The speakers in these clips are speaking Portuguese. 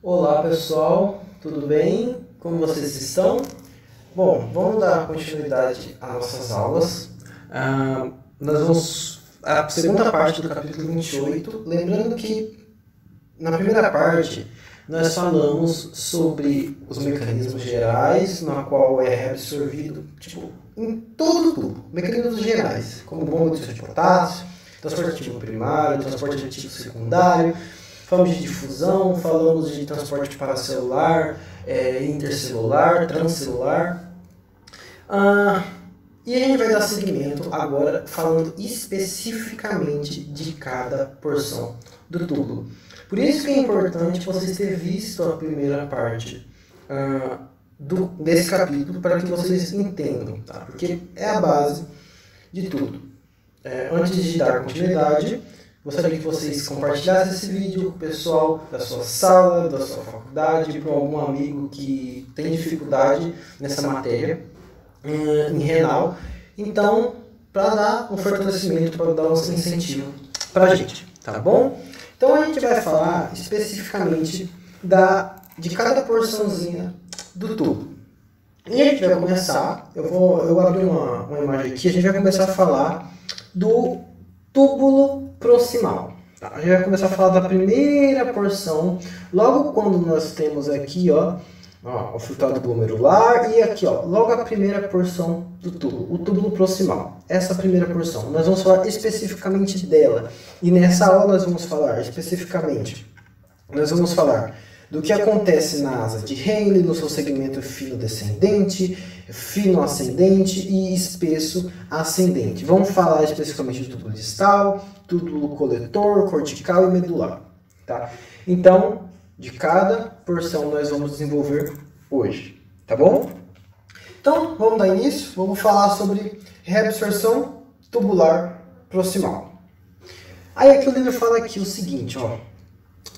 Olá pessoal, tudo bem? Como vocês estão? Bom, vamos dar continuidade às nossas aulas. Nós vamos à segunda parte do capítulo 28, lembrando que na primeira parte nós falamos sobre os mecanismos gerais, na qual é reabsorvido em todo o tubo, mecanismos gerais, como bomba de sódio de potássio, transporte ativo primário, transporte ativo secundário. Falamos de difusão, falamos de transporte paracelular, intercelular, transcelular. E a gente vai dar seguimento agora falando especificamente de cada porção do tubo. Por isso que é importante vocês terem visto a primeira parte desse capítulo para que vocês entendam, tá? Porque é a base de tudo. Antes de dar continuidade, gostaria que vocês compartilhassem esse vídeo com o pessoal da sua sala, da sua faculdade, para algum amigo que tem dificuldade nessa matéria em renal. Então, para dar um fortalecimento, para dar um incentivo para a gente, tá bom? Então a gente vai falar especificamente de cada porçãozinha do tubo. E a gente vai começar, eu vou abrir uma imagem aqui, a gente vai começar a falar do túbulo proximal. Tá? A gente vai começar a falar da primeira porção, logo quando nós temos aqui, o filtrado glomerular e aqui, logo a primeira porção do túbulo, o túbulo proximal. Essa primeira porção, nós vamos falar especificamente dela. E nessa aula nós vamos falar especificamente, do que acontece na asa de Henle, no seu segmento fino descendente, fino ascendente e espesso ascendente. Vamos falar especificamente do túbulo distal, túbulo coletor, cortical e medular. Tá? Então, de cada porção nós vamos desenvolver hoje. Tá bom? Então, vamos dar início. Vamos falar sobre reabsorção tubular proximal. Aí aqui o livro fala aqui o seguinte,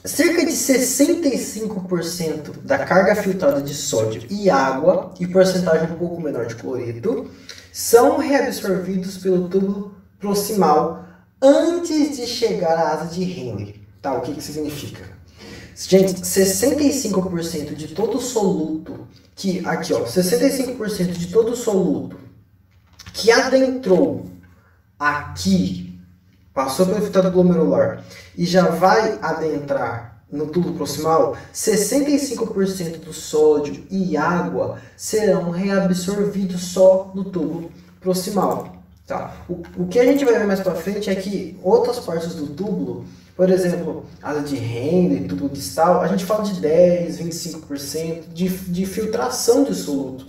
cerca de 65% da carga filtrada de sódio e água, e porcentagem um pouco menor de cloreto, são reabsorvidos pelo túbulo proximal antes de chegar à asa de Henle. Tá, o que significa? Gente, 65% de todo soluto, 65% de todo soluto que adentrou aqui, passou pelo filtrado glomerular e já vai adentrar no túbulo proximal, 65% do sódio e água serão reabsorvidos só no túbulo proximal. Tá? O que a gente vai ver mais para frente é que outras partes do túbulo, por exemplo, asa de Henle, túbulo distal, a gente fala de 10, 25% de filtração de soluto.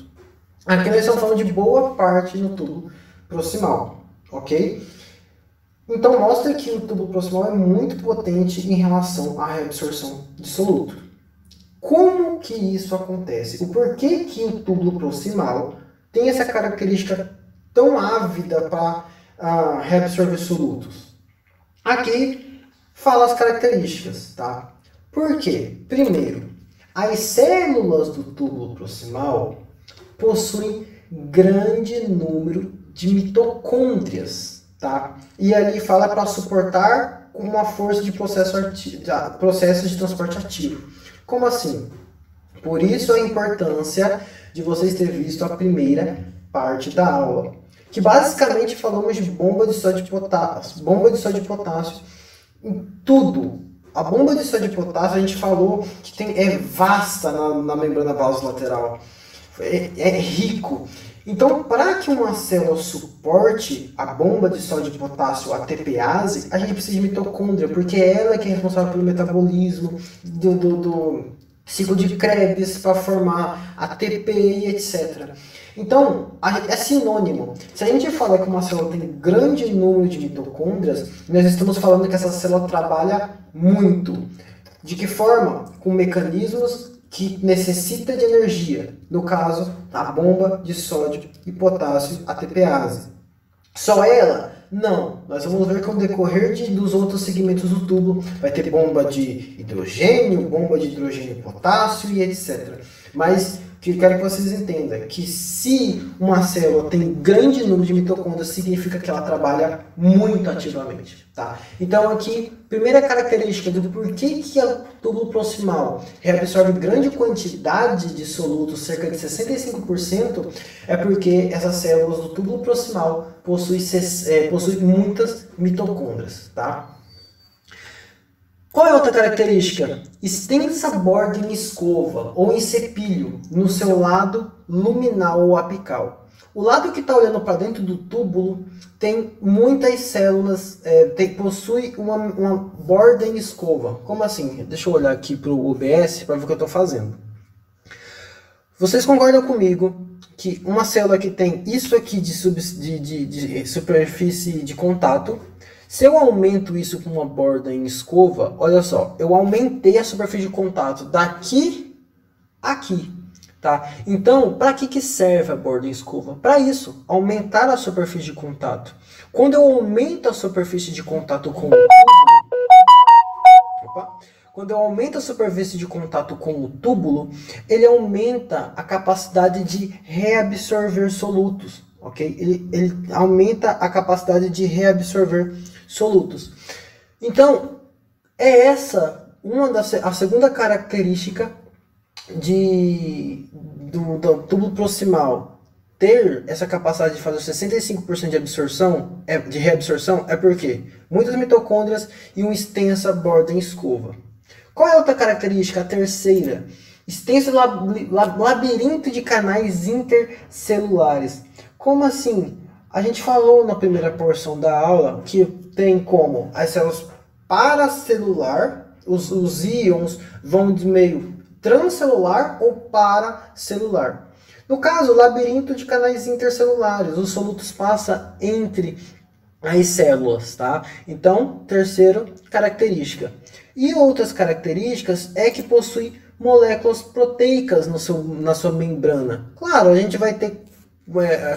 Aqui nós estamos falando de boa parte no túbulo proximal, ok? Então mostra que o túbulo proximal é muito potente em relação à reabsorção de soluto. Como que isso acontece? O porquê que o túbulo proximal tem essa característica tão ávida para reabsorver solutos? Aqui fala as características, tá? Por quê? Primeiro, as células do túbulo proximal possuem grande número de mitocôndrias, tá? E ali fala para suportar uma força de processos de transporte ativo. Como assim? Por isso a importância de vocês terem visto a primeira parte da aula, que basicamente falamos de bomba de sódio de potássio em tudo. A bomba de sódio de potássio a gente falou que é vasta na membrana basolateral, é rico. Então, para que uma célula suporte a bomba de sódio de potássio, a ATPase, a gente precisa de mitocôndria, porque ela que é responsável pelo metabolismo do ciclo de Krebs para formar ATP e etc. Então, é sinônimo. Se a gente fala que uma célula tem grande número de mitocôndrias, nós estamos falando que essa célula trabalha muito. De que forma? Com mecanismos que necessita de energia. No caso, a bomba de sódio e potássio, ATPase. Só ela? Não. Nós vamos ver que ao decorrer dos outros segmentos do tubo vai ter bomba de hidrogênio e potássio e etc. Mas que eu quero que vocês entendam que se uma célula tem grande número de mitocôndrias, significa que ela trabalha muito ativamente, tá? Então aqui, primeira característica do porquê que o túbulo proximal reabsorve grande quantidade de solutos, cerca de 65%, é porque essas células do túbulo proximal possuem muitas mitocôndrias, tá? Qual é outra característica? Extensa borda em escova ou em cepilho no seu lado luminal ou apical. O lado que está olhando para dentro do túbulo tem muitas células, possui uma borda em escova. Como assim? Deixa eu olhar aqui para o OBS para ver o que eu estou fazendo. Vocês concordam comigo que uma célula que tem isso aqui de superfície de contato, se eu aumento isso com uma borda em escova, olha só, eu aumentei a superfície de contato daqui a aqui, tá? Então, para que serve a borda em escova? Para isso, aumentar a superfície de contato. Quando eu aumento a superfície de contato com o túbulo, quando eu aumento a superfície de contato com o túbulo, ele aumenta a capacidade de reabsorver solutos, ok? Ele aumenta a capacidade de reabsorver solutos. Então, é essa a segunda característica do túbulo proximal ter essa capacidade de fazer 65% de reabsorção, é porque muitas mitocôndrias e uma extensa borda em escova. Qual é a outra característica? A terceira, extenso labirinto de canais intercelulares. Como assim? A gente falou na primeira porção da aula que tem como as células paracelular, os íons vão de meio transcelular ou paracelular. No caso, labirinto de canais intercelulares, os solutos passam entre as células, tá? Então, terceira característica. E outras características é que possui moléculas proteicas na sua membrana. Claro, a gente vai ter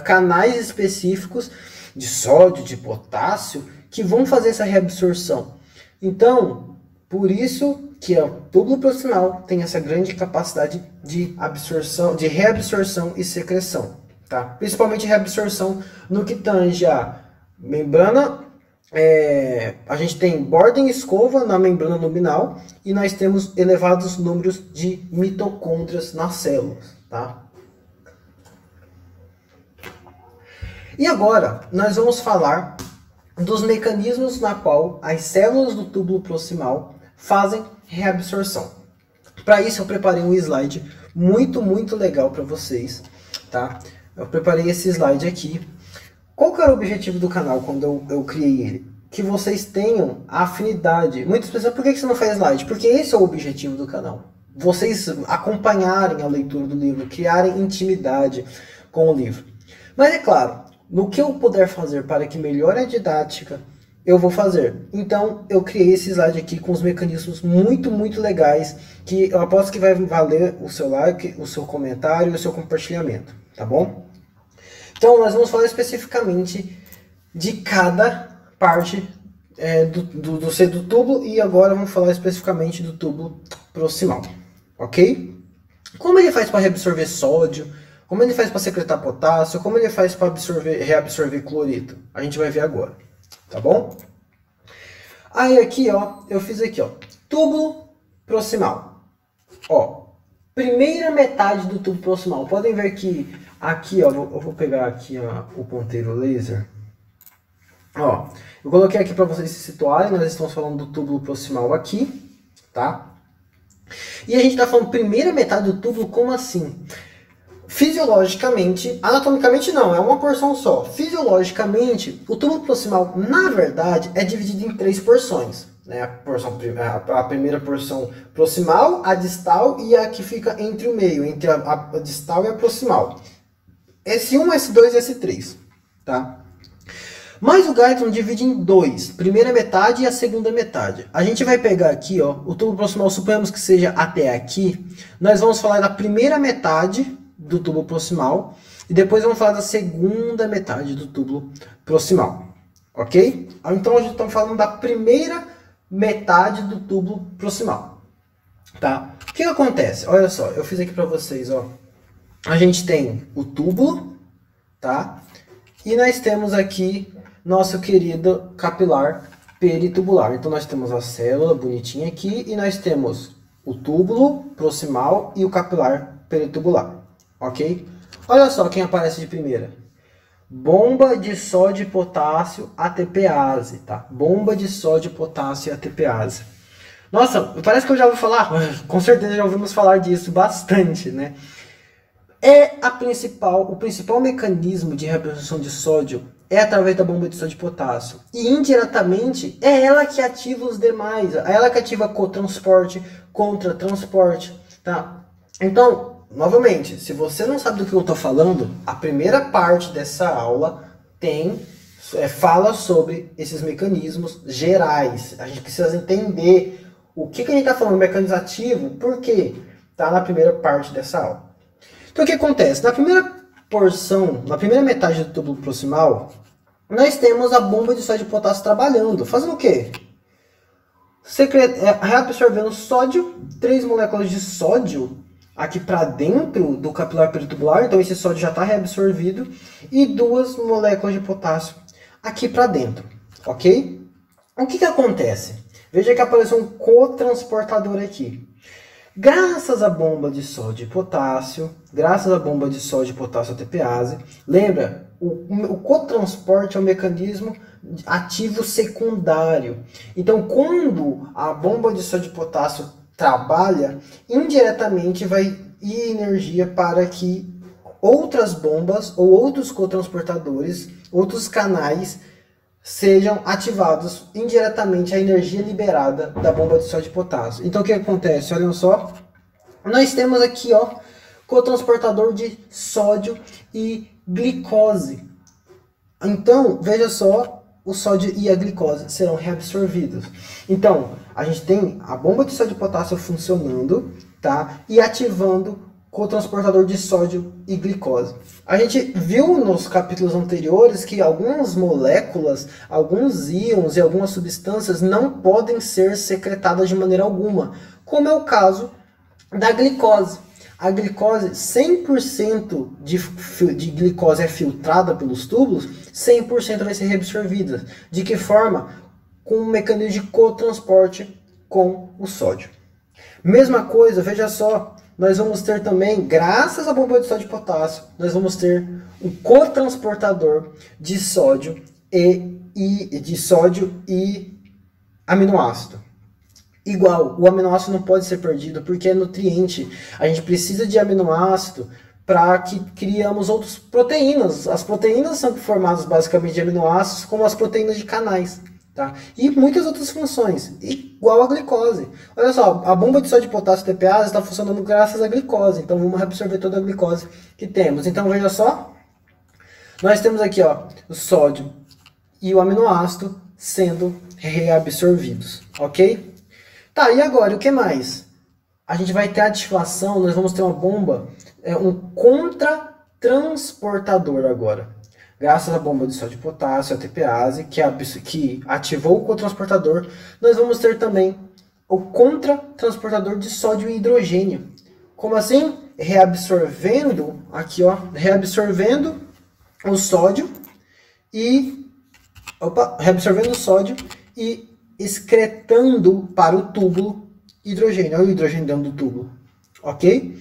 canais específicos de sódio, de potássio, que vão fazer essa reabsorção. Então, por isso que o túbulo proximal tem essa grande capacidade de absorção, de reabsorção e secreção, tá? Principalmente reabsorção no que tange a membrana. A gente tem borda em escova na membrana luminal e nós temos elevados números de mitocôndrias nas células, tá? E agora nós vamos falar dos mecanismos na qual as células do túbulo proximal fazem reabsorção. Para isso eu preparei um slide muito legal para vocês, tá? Eu preparei esse slide aqui. Qual que era o objetivo do canal quando eu criei ele? Que vocês tenham afinidade. Muitas pessoas, por que você não faz slide? Porque esse é o objetivo do canal. Vocês acompanharem a leitura do livro, criarem intimidade com o livro. Mas é claro, no que eu puder fazer para que melhore a didática, eu vou fazer. Então, eu criei esse slide aqui com os mecanismos muito legais, que eu aposto que vai valer o seu like, o seu comentário e o seu compartilhamento, tá bom? Então, nós vamos falar especificamente de cada parte do túbulo e agora vamos falar especificamente do túbulo proximal, ok? Como ele faz para reabsorver sódio? Como ele faz para secretar potássio? Como ele faz para reabsorver cloreto? A gente vai ver agora, tá bom? Aí aqui, ó, eu fiz aqui, ó, túbulo proximal. Ó, primeira metade do tubo proximal. Podem ver que aqui, ó, eu vou pegar aqui ó, o ponteiro laser. Ó, eu coloquei aqui para vocês se situarem. Nós estamos falando do túbulo proximal aqui, tá? E a gente está falando primeira metade do túbulo, como assim? Fisiologicamente, anatomicamente não, é uma porção só. Fisiologicamente, o túbulo proximal, na verdade, é dividido em 3 porções. Né? A primeira porção proximal, a distal e a que fica entre o meio, entre a distal e a proximal. S1, S2 e S3. Tá? Mas o Guyton divide em 2, primeira metade e a segunda metade. A gente vai pegar aqui, ó, o túbulo proximal, suponhamos que seja até aqui. Nós vamos falar da primeira metade do túbulo proximal e depois vamos falar da segunda metade do túbulo proximal, ok? Então a gente está falando da primeira metade do túbulo proximal, tá? O que acontece? Olha só, eu fiz aqui para vocês, ó, a gente tem o túbulo, tá? E nós temos aqui nosso querido capilar peritubular. Então nós temos a célula bonitinha aqui e nós temos o túbulo proximal e o capilar peritubular, ok? Olha só quem aparece de primeira. Bomba de sódio e potássio ATPase, tá? Bomba de sódio, potássio e ATPase. Nossa, parece que eu já ouvi falar, com certeza já ouvimos falar disso bastante, né? O principal mecanismo de reabsorção de sódio é através da bomba de sódio e potássio. E indiretamente é ela que ativa os demais, é ela que ativa cotransporte, contratransporte, tá? Então, novamente, se você não sabe do que eu estou falando, a primeira parte dessa aula fala sobre esses mecanismos gerais. A gente precisa entender o que a gente está falando, mecanismo ativo, por quê? Tá na primeira parte dessa aula. Então o que acontece? Na primeira porção, na primeira metade do túbulo proximal, nós temos a bomba de sódio e potássio trabalhando. Fazendo o quê? Reabsorvendo sódio, 3 moléculas de sódio aqui para dentro do capilar peritubular, então esse sódio já está reabsorvido, e 2 moléculas de potássio aqui para dentro, ok? O que acontece? Veja que apareceu um cotransportador aqui. Graças à bomba de sódio e potássio, ATPase, lembra, o cotransporte é um mecanismo ativo secundário. Então, quando a bomba de sódio e potássio trabalha, indiretamente vai ir energia para que outras bombas ou outros cotransportadores, outros canais, sejam ativados indiretamente a energia liberada da bomba de sódio e potássio. Então o que acontece? Olhem só, nós temos aqui, ó, cotransportador de sódio e glicose. Então, veja só, o sódio e a glicose serão reabsorvidos. Então, a gente tem a bomba de sódio e potássio funcionando, tá? E ativando cotransportador de sódio e glicose. A gente viu nos capítulos anteriores que algumas moléculas, alguns íons e algumas substâncias não podem ser secretadas de maneira alguma, como é o caso da glicose. A glicose, 100% de glicose é filtrada pelos túbulos, 100% vai ser reabsorvida. De que forma? Com um mecanismo de cotransporte com o sódio. Mesma coisa, veja só, nós vamos ter também, graças à bomba de sódio e potássio, nós vamos ter um cotransportador de sódio e aminoácido. Igual, o aminoácido não pode ser perdido porque é nutriente. A gente precisa de aminoácido para que criamos outras proteínas. As proteínas são formadas basicamente de aminoácidos, como as proteínas de canais. Tá? E muitas outras funções, igual a glicose. Olha só, a bomba de sódio e potássio ATPase está funcionando graças à glicose. Então vamos reabsorver toda a glicose que temos. Então veja só, nós temos aqui, ó, o sódio e o aminoácido sendo reabsorvidos, ok? Tá, e agora, o que mais? A gente vai ter a ativação, nós vamos ter uma bomba, um contratransportador agora. Graças à bomba de sódio e potássio, ATPase, que ativou o cotransportador, nós vamos ter também o contratransportador de sódio e hidrogênio. Como assim? Reabsorvendo, aqui ó, reabsorvendo o sódio e excretando para o túbulo hidrogênio. Olha o hidrogênio dentro do túbulo, ok?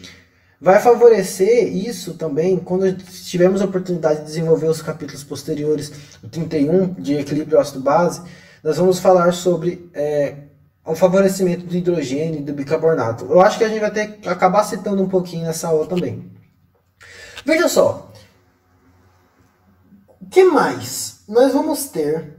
Vai favorecer isso também quando tivermos a oportunidade de desenvolver os capítulos posteriores, o 31 de equilíbrio ácido-base, nós vamos falar sobre o favorecimento do hidrogênio e do bicarbonato. Eu acho que a gente vai ter que acabar citando um pouquinho nessa aula também. Veja só, o que mais? Nós vamos ter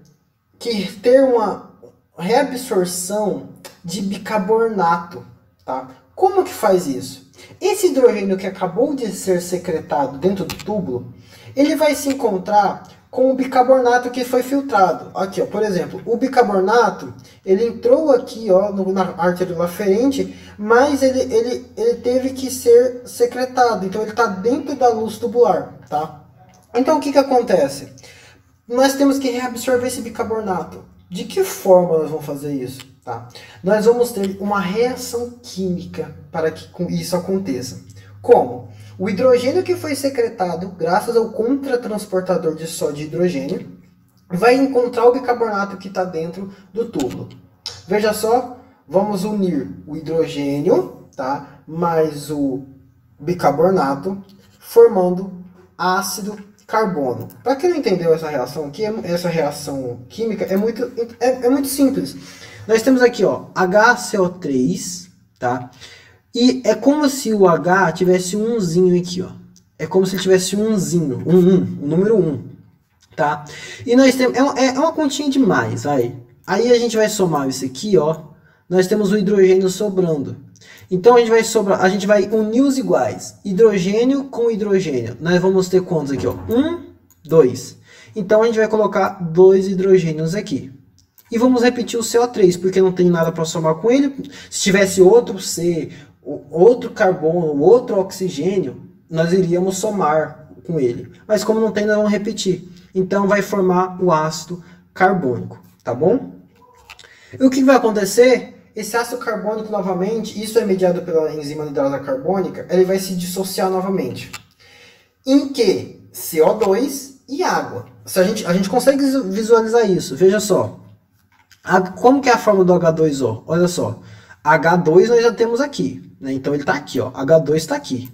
que ter uma reabsorção de bicarbonato, tá? Como que faz isso? Esse hidrogênio que acabou de ser secretado dentro do túbulo, ele vai se encontrar com o bicarbonato que foi filtrado. Aqui, ó, por exemplo, o bicarbonato, ele entrou aqui, ó, na artéria aferente, mas ele teve que ser secretado. Então ele está dentro da luz tubular, tá? Então o que acontece? Nós temos que reabsorver esse bicarbonato. De que forma nós vamos fazer isso? Tá? Nós vamos ter uma reação química para que isso aconteça. Como? O hidrogênio que foi secretado graças ao contratransportador de sódio e hidrogênio vai encontrar o bicarbonato que está dentro do túbulo. Veja só, vamos unir o hidrogênio, tá, mais o bicarbonato, formando ácido carbono. Para quem não entendeu essa reação aqui, essa reação química é muito simples. Nós temos aqui, ó, HCO3, tá? E é como se o H tivesse um umzinho aqui, ó. É como se tivesse um umzinho, o número 1, tá? E nós temos, é uma continha demais, vai. Aí a gente vai somar isso aqui, ó. Nós temos o hidrogênio sobrando. Então a gente vai unir os iguais. Hidrogênio com hidrogênio. Nós vamos ter quantos aqui, ó? 1, 2. Então a gente vai colocar 2 hidrogênios aqui. E vamos repetir o CO3, porque não tem nada para somar com ele. Se tivesse outro C, outro carbono, outro oxigênio, nós iríamos somar com ele. Mas como não tem, nós vamos repetir. Então vai formar o ácido carbônico, tá bom? E o que vai acontecer? Esse ácido carbônico novamente, isso é mediado pela enzima lidrasa carbônica, ele vai se dissociar novamente. Em que? CO2 e água. A gente consegue visualizar isso, veja só. Como que é a forma do H2O? Olha só. H2 nós já temos aqui, né? Então ele está aqui, ó. H2 está aqui.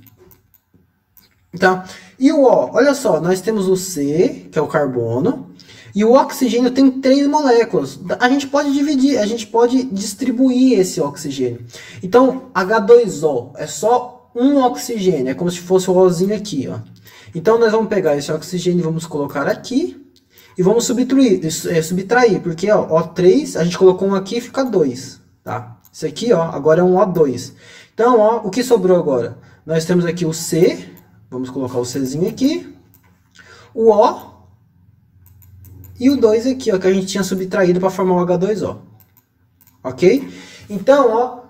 Tá? E o O, olha só, nós temos o C, que é o carbono, e o oxigênio tem 3 moléculas. A gente pode dividir, a gente pode distribuir esse oxigênio. Então, H2O é só um oxigênio, é como se fosse o Ozinho aqui, ó. Então, nós vamos pegar esse oxigênio e vamos colocar aqui, e vamos subtrair, porque ó, O3, a gente colocou um aqui e fica 2, tá? Esse aqui, ó, agora é um O2. Então, ó, o que sobrou agora? Nós temos aqui o C, vamos colocar o Czinho aqui, o O, e o 2 aqui, ó, que a gente tinha subtraído para formar o H2O. Ok? Então, ó,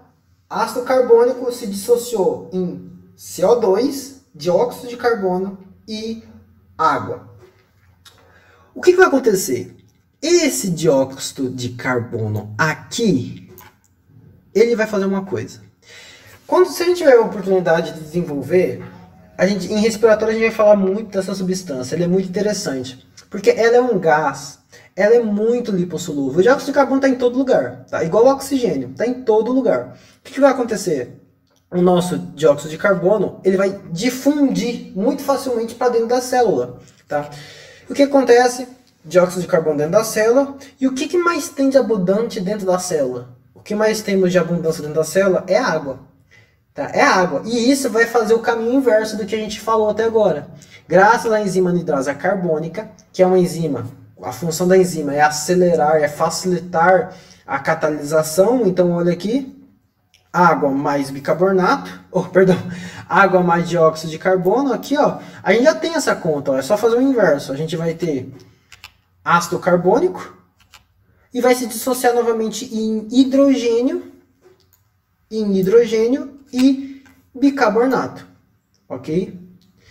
ácido carbônico se dissociou em CO2, dióxido de carbono e água. O que vai acontecer? Esse dióxido de carbono aqui, ele vai fazer uma coisa. Se a gente tiver a oportunidade de desenvolver, em respiratório a gente vai falar muito dessa substância, ela é muito interessante. Porque ela é um gás, ela é muito lipossolúvel. O dióxido de carbono está em todo lugar, tá? Igual o oxigênio, está em todo lugar. O que vai acontecer? O nosso dióxido de carbono, ele vai difundir muito facilmente para dentro da célula, tá? O que acontece? Dióxido de carbono dentro da célula. E o que mais tem de abundante dentro da célula? O que mais temos de abundância dentro da célula é água. Tá? É água. E isso vai fazer o caminho inverso do que a gente falou até agora. Graças à enzima anidrasa carbônica, que é uma enzima, a função da enzima é acelerar, é facilitar a catalisação. Então, olha aqui, água mais bicarbonato, água mais dióxido de carbono, aqui, ó, a gente já tem essa conta, ó, é só fazer o inverso. A gente vai ter ácido carbônico e vai se dissociar novamente em hidrogênio e bicarbonato, ok?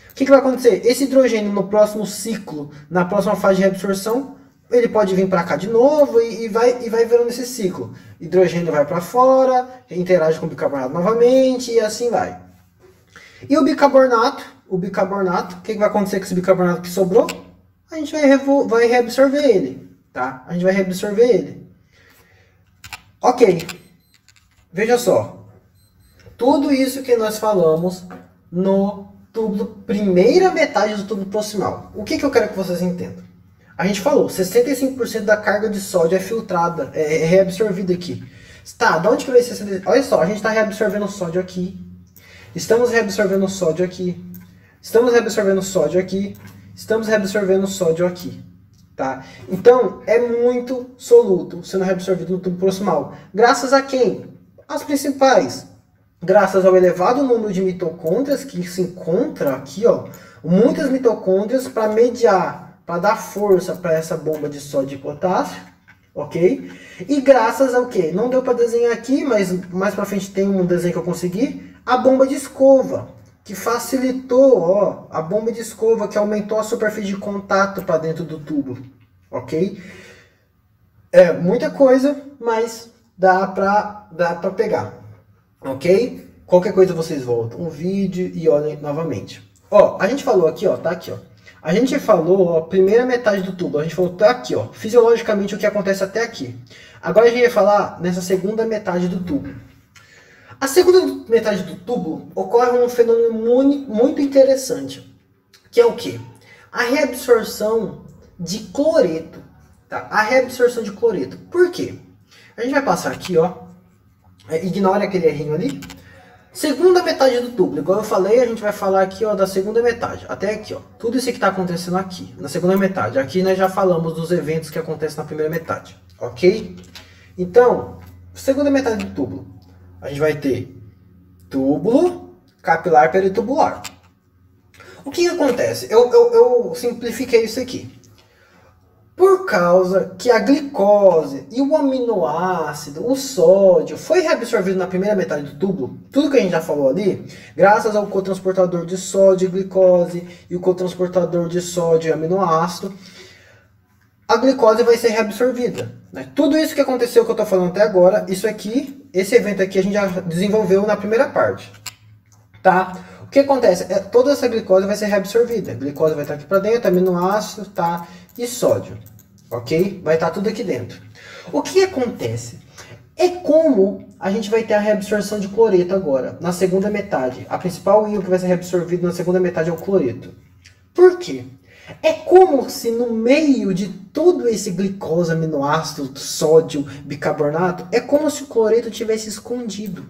O que vai acontecer? Esse hidrogênio no próximo ciclo, na próxima fase de reabsorção, ele pode vir para cá de novo e vai virando esse ciclo. Hidrogênio vai para fora, interage com o bicarbonato novamente e assim vai. E o bicarbonato, o que vai acontecer com esse bicarbonato que sobrou? A gente vai reabsorver ele, tá? A gente vai reabsorver ele. Ok. Veja só. Tudo isso que nós falamos no túbulo, primeira metade do túbulo proximal. O que eu quero que vocês entendam? A gente falou, 65% da carga de sódio é filtrada, é reabsorvida aqui. Tá, de onde que veio esse 65%? Olha só, a gente está reabsorvendo sódio aqui. Estamos reabsorvendo sódio aqui. Estamos reabsorvendo sódio aqui. Estamos reabsorvendo sódio aqui. Tá? Então, é muito soluto sendo reabsorvido no tubo proximal. Graças a quem? As principais. Graças ao elevado número de mitocôndrias que se encontra aqui, ó, muitas mitocôndrias para mediar, para dar força para essa bomba de sódio e potássio, ok? E graças ao que? Não deu para desenhar aqui, mas mais para frente tem um desenho que eu consegui, a bomba de escova, que facilitou, ó, a bomba de escova que aumentou a superfície de contato para dentro do tubo, ok? É muita coisa, mas dá para pegar. Ok? Qualquer coisa vocês voltam o vídeo e olhem novamente. Ó, a gente falou aqui, ó, tá aqui, ó. A gente falou, ó, primeira metade do tubo. A gente falou tá aqui, ó, fisiologicamente o que acontece até aqui. Agora a gente vai falar nessa segunda metade do tubo. A segunda metade do tubo ocorre um fenômeno muito interessante, que é o quê? A reabsorção de cloreto, tá? A reabsorção de cloreto. Por quê? A gente vai passar aqui, ó. Ignora aquele errinho ali. Segunda metade do tubo, igual eu falei, a gente vai falar aqui, ó, da segunda metade, até aqui, ó. Tudo isso que está acontecendo aqui, na segunda metade. Aqui nós já falamos dos eventos que acontecem na primeira metade, ok? Então, segunda metade do tubo, a gente vai ter túbulo, capilar, peritubular. O que acontece? Eu simplifiquei isso aqui. Por causa que a glicose e o aminoácido, o sódio, foi reabsorvido na primeira metade do tubo, tudo que a gente já falou ali, graças ao cotransportador de sódio e glicose e o cotransportador de sódio e aminoácido, a glicose vai ser reabsorvida, né? Tudo isso que aconteceu que eu estou falando até agora, isso aqui, esse evento aqui a gente já desenvolveu na primeira parte, tá? O que acontece? Toda essa glicose vai ser reabsorvida. A glicose vai estar aqui para dentro, aminoácido, tá? E sódio, ok? Vai estar tudo aqui dentro. O que acontece? É como a gente vai ter a reabsorção de cloreto agora, na segunda metade. A principal íon que vai ser reabsorvido na segunda metade é o cloreto. Por quê? É como se no meio de todo esse glicose, aminoácido, sódio, bicarbonato, é como se o cloreto tivesse escondido.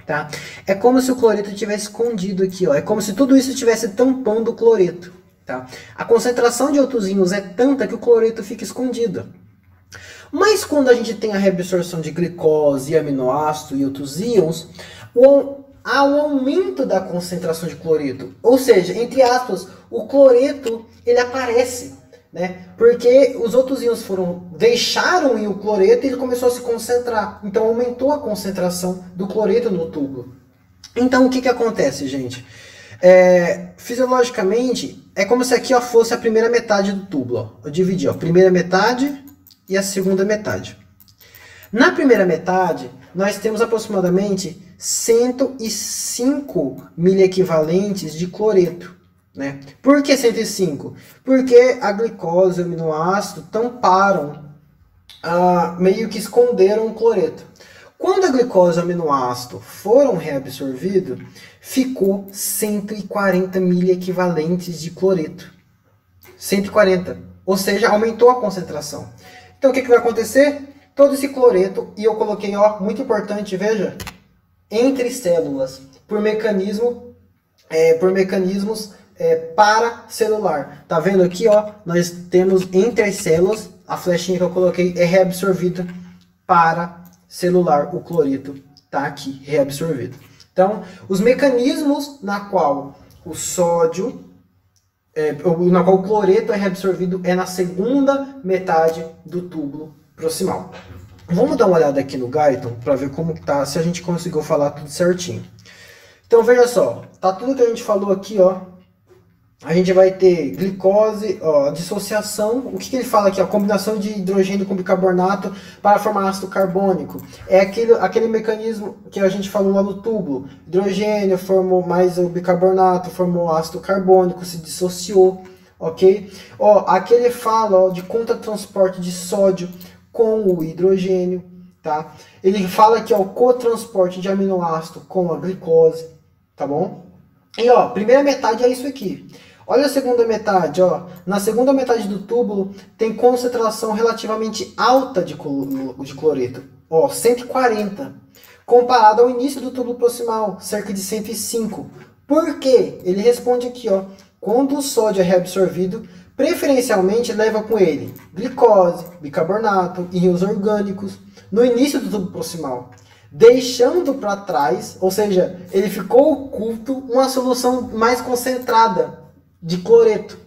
Tá? É como se o cloreto tivesse escondido aqui, ó. É como se tudo isso estivesse tampando o cloreto. Tá? A concentração de outros íons é tanta que o cloreto fica escondido. Mas quando a gente tem a reabsorção de glicose, aminoácido e outros íons, há um aumento da concentração de cloreto. Ou seja, entre aspas, o cloreto ele aparece. Né? Porque os outros íons deixaram ir o cloreto e ele começou a se concentrar. Então aumentou a concentração do cloreto no tubo. Então o que acontece, gente? Fisiologicamente, é como se aqui ó, fosse a primeira metade do tubo. Ó. Eu dividi a primeira metade e a segunda metade. Na primeira metade, nós temos aproximadamente 105 miliequivalentes de cloreto. Né? Por que 105? Porque a glicose e o aminoácido tamparam, meio que esconderam o cloreto. Quando a glicose e o aminoácido foram reabsorvidos, ficou 140 miliequivalentes de cloreto. 140. Ou seja, aumentou a concentração. Então o que vai acontecer? Todo esse cloreto, e eu coloquei, ó, muito importante, veja, entre células, por mecanismos paracelular. Tá vendo aqui, ó? Nós temos entre as células, a flechinha que eu coloquei é reabsorvida paracelular. O cloreto tá aqui, reabsorvido. Então, os mecanismos na qual o sódio, na qual o cloreto é reabsorvido é na segunda metade do túbulo proximal. Vamos dar uma olhada aqui no Guyton para ver como tá, se a gente conseguiu falar tudo certinho. Então, veja só, tá tudo que a gente falou aqui, ó. A gente vai ter glicose, ó, dissociação. O que ele fala aqui? A combinação de hidrogênio com bicarbonato para formar ácido carbônico. É aquele mecanismo que a gente falou lá no tubo. Hidrogênio formou mais o bicarbonato, formou ácido carbônico, se dissociou, ok? Ó, aqui ele fala, ó, de contratransporte de sódio com o hidrogênio, tá? Ele fala aqui, ó, o cotransporte de aminoácido com a glicose, tá bom? E ó, primeira metade é isso aqui. Olha a segunda metade, ó. Na segunda metade do túbulo tem concentração relativamente alta de cloreto, ó, 140, comparado ao início do túbulo proximal, cerca de 105. Por quê? Ele responde aqui, ó. Quando o sódio é reabsorvido, preferencialmente leva com ele glicose, bicarbonato e íons orgânicos no início do túbulo proximal, deixando para trás, ou seja, ele ficou oculto, uma solução mais concentrada de cloreto.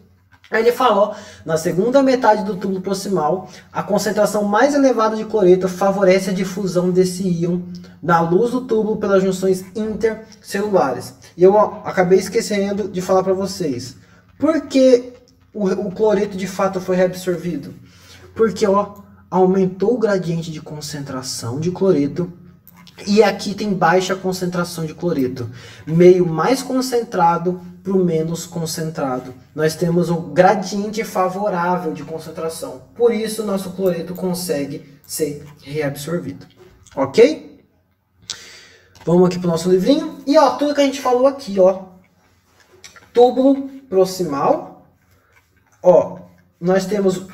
Aí ele falou, na segunda metade do túbulo proximal, a concentração mais elevada de cloreto favorece a difusão desse íon na luz do túbulo pelas junções intercelulares. E eu acabei esquecendo de falar para vocês, por que o cloreto de fato foi reabsorvido? Porque ó, aumentou o gradiente de concentração de cloreto E aqui tem baixa concentração de cloreto. Meio mais concentrado para o menos concentrado. Nós temos um gradiente favorável de concentração. Por isso, nosso cloreto consegue ser reabsorvido. Ok? Vamos aqui para o nosso livrinho. E ó, tudo que a gente falou aqui, ó. Túbulo proximal. Ó, nós temos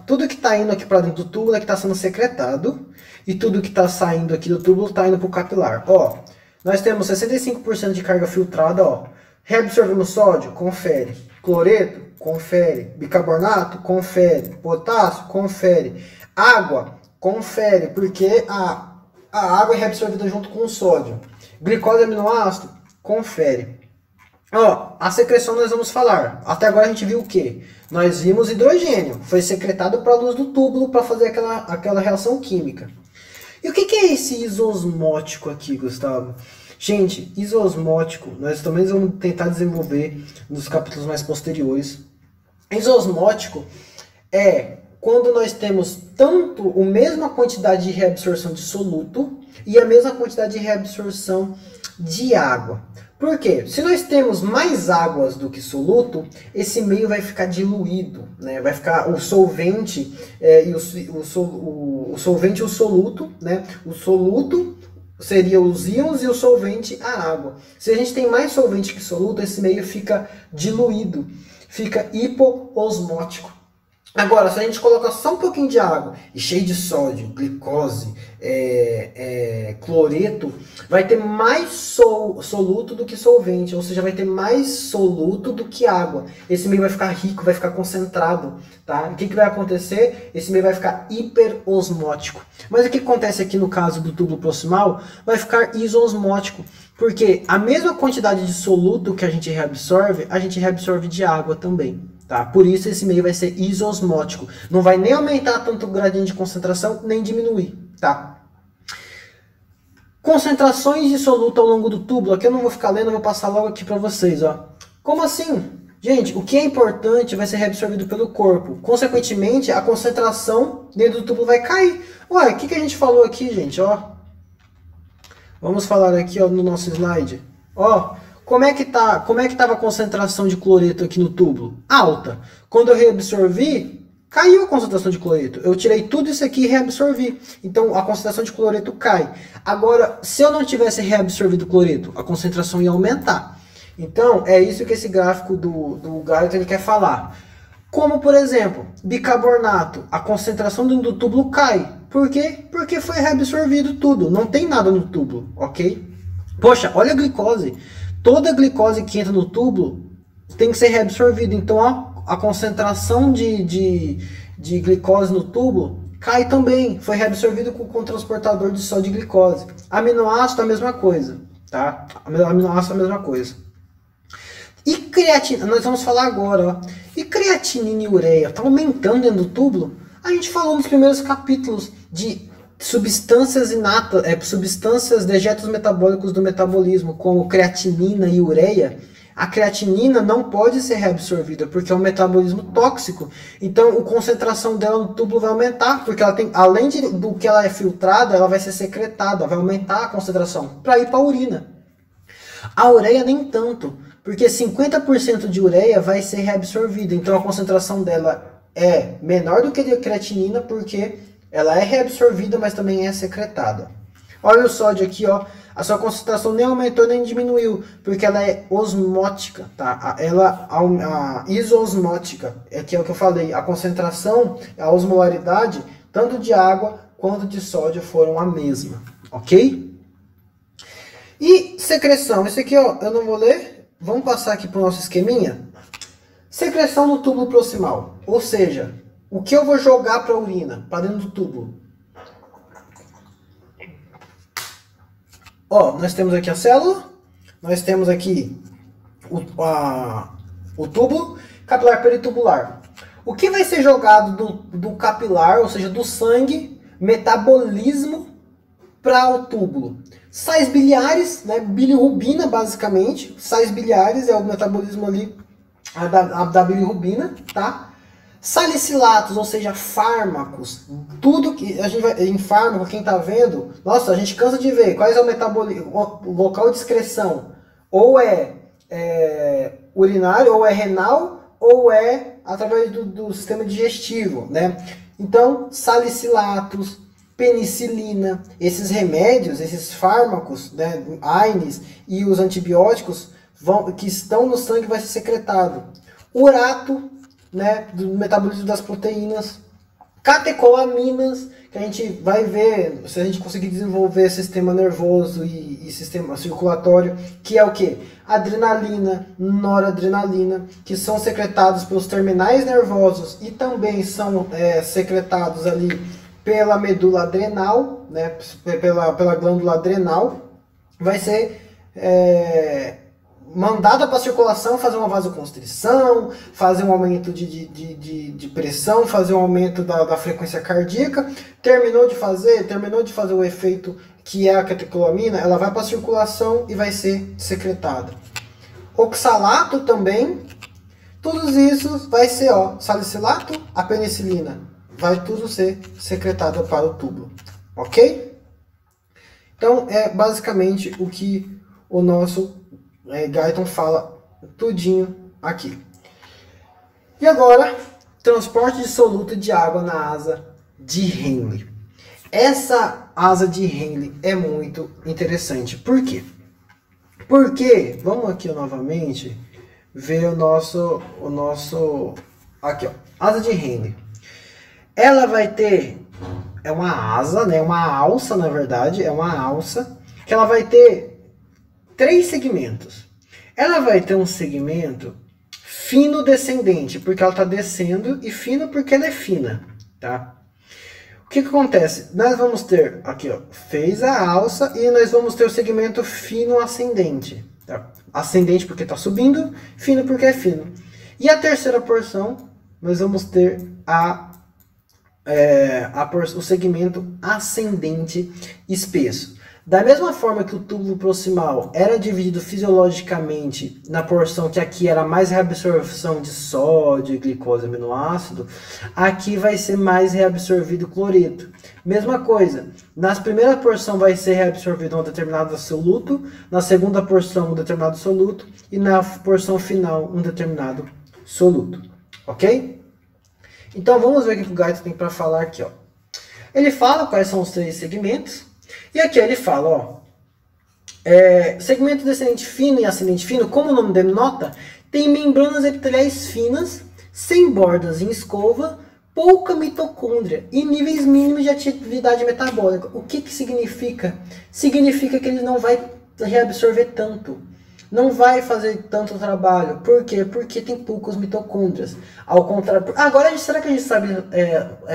tudo que está indo aqui para dentro do túbulo é que está sendo secretado. E tudo que está saindo aqui do túbulo está indo para o capilar. Ó, nós temos 65% de carga filtrada. Ó. Reabsorvemos sódio? Confere. Cloreto? Confere. Bicarbonato? Confere. Potássio? Confere. Água? Confere, porque a água é reabsorvida junto com o sódio. Glicose e aminoácido? Confere. Ó, a secreção nós vamos falar. Até agora a gente viu o quê? Nós vimos hidrogênio. Foi secretado para a luz do túbulo para fazer aquela reação química. E o que é esse isosmótico aqui, Gustavo? Gente, isosmótico, nós também vamos tentar desenvolver nos capítulos mais posteriores. Isosmótico é quando nós temos tanto a mesma quantidade de reabsorção de soluto e a mesma quantidade de reabsorção de água. Por quê? Se nós temos mais águas do que soluto, esse meio vai ficar diluído, né? Vai ficar o solvente o solvente e o soluto, né? O soluto seria os íons e o solvente a água. Se a gente tem mais solvente que soluto, esse meio fica diluído, fica hipoosmótico. Agora, se a gente colocar só um pouquinho de água e cheio de sódio, glicose, cloreto, vai ter mais soluto do que solvente, ou seja, vai ter mais soluto do que água. Esse meio vai ficar rico, vai ficar concentrado, tá? O que vai acontecer? Esse meio vai ficar hiperosmótico. Mas o que acontece aqui no caso do túbulo proximal? Vai ficar isosmótico, porque a mesma quantidade de soluto que a gente reabsorve de água também. Tá? Por isso esse meio vai ser isosmótico. Não vai nem aumentar tanto o gradiente de concentração, nem diminuir. Tá? Concentrações de soluto ao longo do túbulo. Aqui eu não vou ficar lendo, eu vou passar logo aqui para vocês. Ó. Como assim? Gente, o que é importante vai ser reabsorvido pelo corpo. Consequentemente, a concentração dentro do túbulo vai cair. Ué, o que a gente falou aqui, gente? Ó. Vamos falar aqui ó, no nosso slide. Ó. Como é que estava a concentração de cloreto aqui no túbulo? Alta. Quando eu reabsorvi, caiu a concentração de cloreto. Eu tirei tudo isso aqui e reabsorvi. Então, a concentração de cloreto cai. Agora, se eu não tivesse reabsorvido o cloreto, a concentração ia aumentar. Então, é isso que esse gráfico do Garrett ele quer falar. Como, por exemplo, bicarbonato, a concentração do túbulo cai. Por quê? Porque foi reabsorvido tudo. Não tem nada no túbulo, ok? Poxa, olha a glicose. Toda a glicose que entra no túbulo tem que ser reabsorvida. Então, ó, a concentração de glicose no túbulo cai também. Foi reabsorvido com o transportador de sódio e glicose. Aminoácido, a mesma coisa. Tá? Aminoácido, a mesma coisa. E creatina, nós vamos falar agora. Ó. E creatinina e ureia estão aumentando dentro do túbulo? A gente falou nos primeiros capítulos de substâncias inatas, substâncias, dejetos metabólicos do metabolismo, como creatinina e ureia. A creatinina não pode ser reabsorvida, porque é um metabolismo tóxico. Então, a concentração dela no túbulo vai aumentar, porque ela tem, além do que ela é filtrada, ela vai ser secretada, vai aumentar a concentração para ir para a urina. A ureia nem tanto, porque 50% de ureia vai ser reabsorvida. Então, a concentração dela é menor do que a creatinina, porque ela é reabsorvida, mas também é secretada. Olha o sódio aqui, ó. A sua concentração nem aumentou nem diminuiu, porque ela é osmótica, tá? A isosmótica, que é o que eu falei. A concentração, a osmolaridade, tanto de água quanto de sódio foram a mesma, ok? E secreção. Esse aqui, ó, eu não vou ler. Vamos passar aqui para o nosso esqueminha. Secreção no túbulo proximal, ou seja, o que eu vou jogar para a urina, para dentro do túbulo? Ó, nós temos aqui a célula, nós temos aqui o túbulo, capilar peritubular. O que vai ser jogado do capilar, ou seja, do sangue, metabolismo, para o túbulo? Sais biliares, né, bilirrubina basicamente, sais biliares é o metabolismo ali da bilirrubina, tá? Salicilatos, ou seja, fármacos, tudo que a gente vai, em fármaco, quem está vendo, nossa, a gente cansa de ver quais é o metabolismo, o local de excreção, ou urinário, ou é renal, ou é através do sistema digestivo, né? Então, salicilatos, penicilina, esses remédios, esses fármacos, né, AINES e os antibióticos que estão no sangue vai ser secretado. Urato, né, do metabolismo das proteínas, catecolaminas, que a gente vai ver se a gente conseguir desenvolver sistema nervoso e sistema circulatório, que é o que? Adrenalina, noradrenalina, que são secretados pelos terminais nervosos e também são secretados ali pela medula adrenal, né, pela glândula adrenal, vai ser mandada para a circulação, fazer uma vasoconstrição, fazer um aumento de pressão, fazer um aumento da frequência cardíaca. Terminou de fazer o efeito que é a catecolamina, ela vai para a circulação e vai ser secretada. Oxalato também, tudo isso vai ser, salicilato, a penicilina, vai tudo ser secretado para o túbulo, ok? Então é basicamente o que o nosso Guyton fala tudinho aqui. E agora, transporte de soluto de água na asa de Henle. Essa asa de Henle é muito interessante. Por quê? Porque, vamos aqui novamente ver o nosso aqui, asa de Henle. Ela vai ter, é uma asa, né, uma alça na verdade, é uma alça, que ela vai ter 3 segmentos. Ela vai ter um segmento fino descendente, porque ela está descendo, e fino porque ela é fina, tá? O que acontece? Nós vamos ter, aqui fez a alça, e nós vamos ter o segmento fino ascendente, tá? Ascendente porque está subindo, fino porque é fino. E a terceira porção, nós vamos ter o segmento ascendente espesso. Da mesma forma que o túbulo proximal era dividido fisiologicamente na porção que aqui era mais reabsorção de sódio, glicose e aminoácido, aqui vai ser mais reabsorvido cloreto. Mesma coisa, na primeira porção vai ser reabsorvido um determinado soluto, na segunda porção um determinado soluto e na porção final um determinado soluto, ok? Então vamos ver o que o Guyton tem para falar aqui, Ele fala quais são os 3 segmentos. E aqui ele fala, segmento descendente fino e ascendente fino, como o nome denota, tem membranas epiteliais finas, sem bordas em escova, pouca mitocôndria e níveis mínimos de atividade metabólica. O que significa? Significa que ele não vai reabsorver tanto, não vai fazer tanto trabalho. Por quê? Porque tem poucas mitocôndrias. Ao contrário, agora será que a gente sabe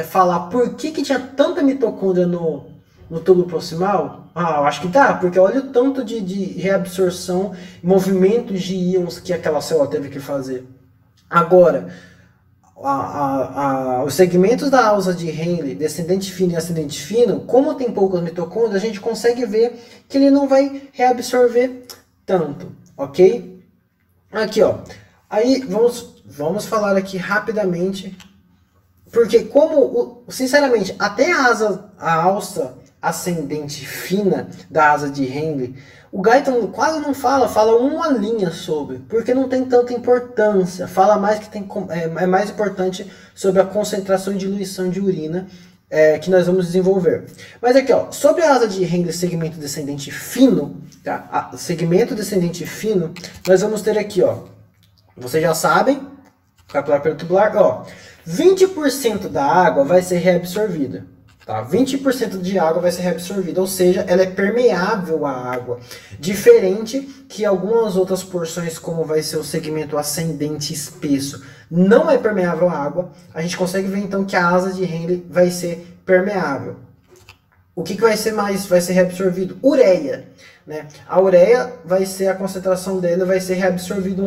falar por que tinha tanta mitocôndria no túbulo proximal? Eu acho que tá, porque olha o tanto de reabsorção, movimentos de íons que aquela célula teve que fazer. Agora, os segmentos da alça de Henle, descendente fino e ascendente fino, como tem poucas mitocôndrias, a gente consegue ver que ele não vai reabsorver tanto, ok? Aqui, aí vamos falar aqui rapidamente, porque sinceramente, até a alça ascendente fina da asa de Henle, o Guyton quase não fala uma linha sobre, porque não tem tanta importância. Fala mais que é mais importante sobre a concentração e diluição de urina que nós vamos desenvolver. Mas aqui, sobre a asa de Henle segmento descendente fino, tá? Segmento descendente fino, nós vamos ter aqui, vocês já sabem, capilar peritubular, 20% da água vai ser reabsorvida. Tá? 20% de água vai ser reabsorvida, ou seja, ela é permeável à água. Diferente que algumas outras porções, como vai ser o segmento ascendente espesso, não é permeável à água. A gente consegue ver então que a asa de Henle vai ser permeável. O que vai ser reabsorvido? Ureia. Né? A ureia vai ser, a concentração dela vai ser reabsorvido,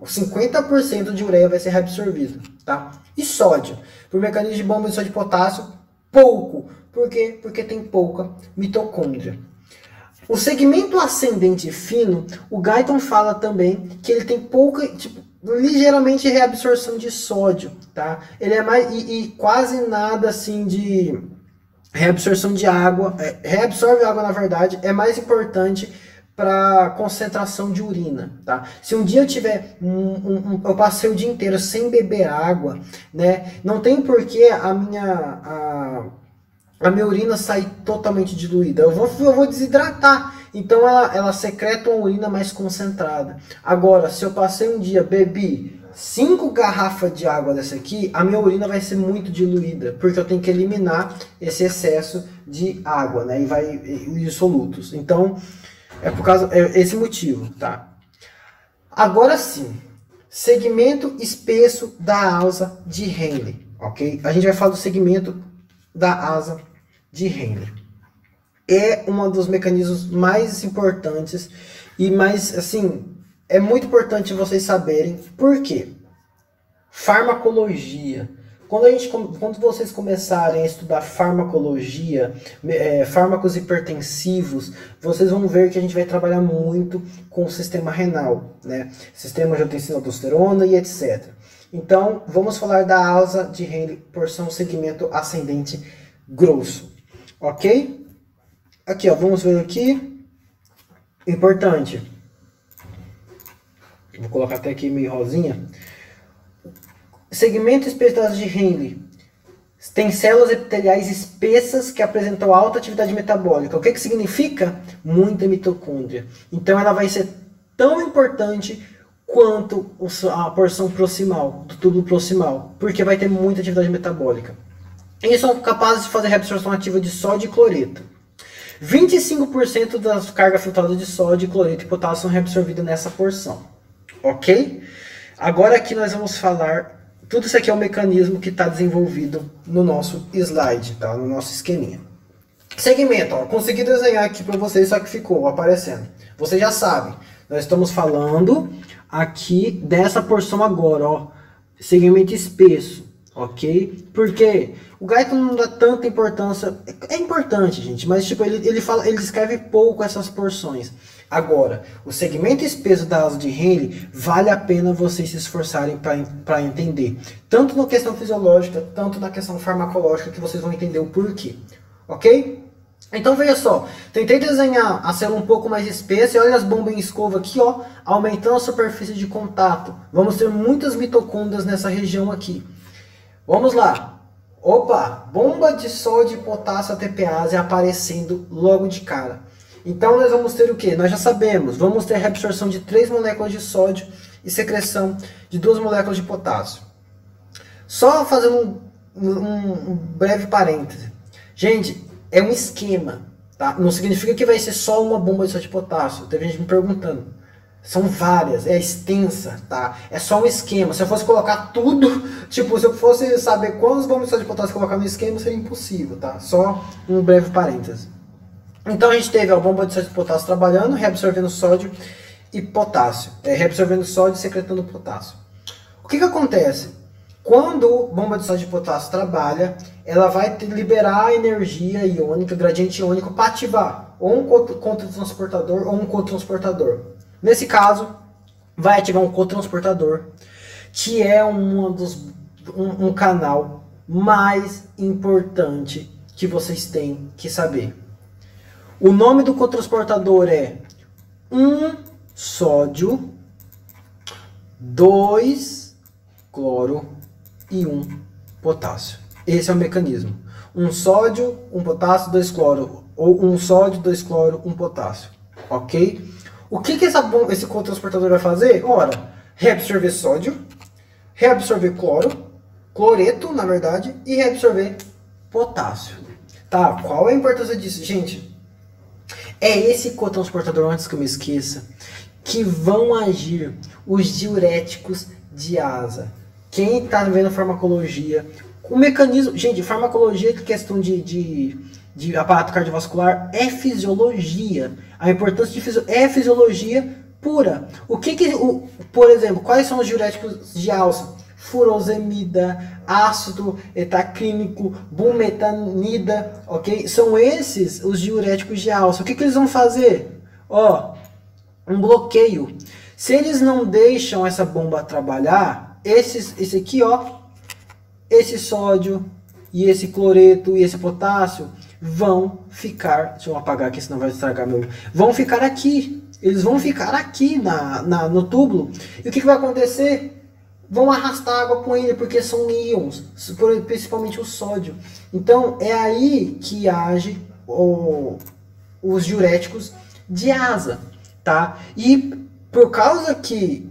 50% de ureia vai ser reabsorvido. Tá? E sódio, por mecanismo de bomba de sódio e potássio, pouco. Por quê? Porque tem pouca mitocôndria. O segmento ascendente fino, o Guyton fala também que ele tem pouca, ligeiramente reabsorção de sódio, tá? Ele é mais e quase nada assim de reabsorção de água. Reabsorve água, na verdade, é mais importante para concentração de urina, tá? Se um dia eu tiver eu passei o dia inteiro sem beber água, né? Não tem porquê a minha urina sair totalmente diluída. Eu vou desidratar. Então ela secreta uma urina mais concentrada. Agora, se eu passei um dia, bebi 5 garrafas de água dessa aqui, a minha urina vai ser muito diluída, porque eu tenho que eliminar esse excesso de água, né? E os solutos. Então, é por causa esse motivo, tá? Agora sim, segmento espesso da asa de Henle, ok? A gente vai falar do segmento da asa de Henle. É um dos mecanismos mais importantes e mais, assim, é muito importante vocês saberem por quê. Farmacologia. Quando vocês começarem a estudar farmacologia, fármacos hipertensivos, vocês vão ver que a gente vai trabalhar muito com o sistema renal, né? Sistema de angiotensina-aldosterona e etc. Então, vamos falar da asa de Henle, porção segmento ascendente grosso, ok? Aqui, ó, vamos ver aqui. Importante. Vou colocar até aqui meio rosinha. Segmento espesso da asa de Henle tem células epiteliais espessas que apresentam alta atividade metabólica. O que significa? Muita mitocôndria. Então ela vai ser tão importante quanto a porção proximal, do túbulo proximal, porque vai ter muita atividade metabólica. Eles são capazes de fazer reabsorção ativa de sódio e cloreto. 25% das cargas filtradas de sódio, cloreto e potássio são reabsorvidas nessa porção. Ok? Agora aqui nós vamos falar... Tudo isso aqui é um mecanismo que está desenvolvido no nosso slide, tá? No nosso esqueminha. Segmento, ó, consegui desenhar aqui para vocês, só que ficou aparecendo. Vocês já sabem, nós estamos falando aqui dessa porção agora, ó. Segmento espesso, ok? Porque o Guyton não dá tanta importância. É importante, gente, mas tipo, ele descreve pouco essas porções. Agora, o segmento espesso da asa de Henle vale a pena vocês se esforçarem para entender. Tanto na questão fisiológica, tanto na questão farmacológica, que vocês vão entender o porquê. Ok? Então veja só, tentei desenhar a célula um pouco mais espessa e olha as bombas em escova aqui, ó, aumentando a superfície de contato. Vamos ter muitas mitocôndrias nessa região aqui. Vamos lá. Opa, bomba de sódio e potássio ATPase aparecendo logo de cara. Então nós vamos ter o que? Nós já sabemos, vamos ter reabsorção de 3 moléculas de sódio e secreção de 2 moléculas de potássio. Só fazendo um breve parêntese. Gente, é um esquema, tá? Não significa que vai ser só uma bomba de sódio e potássio. Teve gente me perguntando. São várias, é extensa, tá? É só um esquema. Se eu fosse colocar tudo, tipo, se eu fosse saber quantas bombas de sódio e potássio colocar no esquema, seria impossível, tá? Só um breve parêntese. Então a gente teve a bomba de sódio e potássio trabalhando, reabsorvendo sódio e potássio. Reabsorvendo sódio e secretando potássio. O que acontece? Quando a bomba de sódio e potássio trabalha, ela vai liberar energia iônica, gradiente iônico, para ativar ou um cotransportador ou um cotransportador. Nesse caso, vai ativar um cotransportador, que é um canal mais importante que vocês têm que saber. O nome do cotransportador é 1 sódio, 2 cloro e 1 potássio. Esse é o mecanismo. 1 sódio, 1 potássio, 2 cloro. Ou 1 sódio, 2 cloro, 1 potássio. Ok? O que esse cotransportador vai fazer? Ora, reabsorver sódio, reabsorver cloro, cloreto, na verdade, e reabsorver potássio. Tá, qual é a importância disso, gente? É esse cotransportador, antes que eu me esqueça, que vão agir os diuréticos de asa. Quem está vendo farmacologia, o mecanismo... Gente, farmacologia, questão de aparato cardiovascular, é fisiologia. A importância é fisiologia pura. Por exemplo, quais são os diuréticos de alça? Furosemida, ácido etaclínico, bumetanida, ok? São esses os diuréticos de alça. O que eles vão fazer? Ó, um bloqueio. Se eles não deixam essa bomba trabalhar, esse aqui, ó, esse sódio e esse cloreto e esse potássio vão ficar, deixa eu apagar aqui senão vai estragar meu, vão ficar aqui, eles vão ficar aqui no túbulo, e o que vai acontecer? Vão arrastar água com ele, porque são íons, principalmente o sódio. Então é aí que age os diuréticos de asa, tá? E por causa que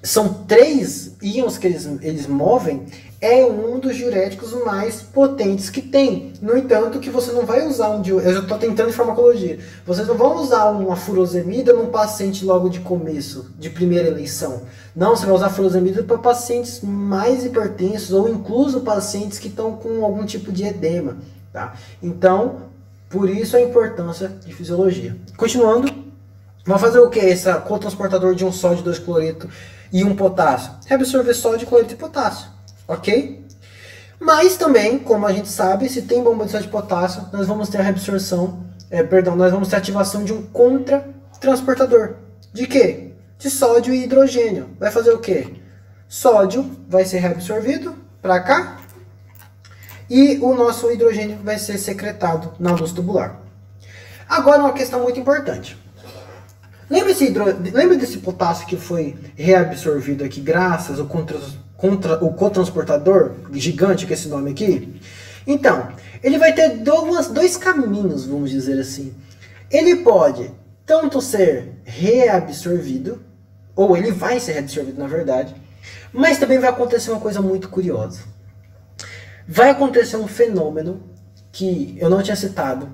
são 3 íons que eles movem, é um dos diuréticos mais potentes que tem. No entanto, que você não vai usar eu já estou tentando em farmacologia, vocês não vão usar uma furosemida num paciente logo de começo, de primeira eleição. Não, você vai usar furosemida para pacientes mais hipertensos, ou incluso pacientes que estão com algum tipo de edema, tá? Então, por isso a importância de fisiologia. Continuando, vamos fazer o que? Esse cotransportador de um sódio, 2 cloreto e um potássio. Reabsorver sódio, cloreto e potássio. Ok? Mas também, como a gente sabe, se tem bomba de sódio e potássio, nós vamos ter a reabsorção, nós vamos ter a ativação de um contratransportador. De quê? De sódio e hidrogênio. Vai fazer o quê? Sódio vai ser reabsorvido para cá e o nosso hidrogênio vai ser secretado na luz tubular. Agora uma questão muito importante. Lembra desse potássio que foi reabsorvido aqui graças ao o cotransportador gigante, que é esse nome aqui? Então, ele vai ter dois caminhos, vamos dizer assim. Ele pode tanto ser reabsorvido, ou ele vai ser reabsorvido na verdade, mas também vai acontecer uma coisa muito curiosa. Vai acontecer um fenômeno que eu não tinha citado.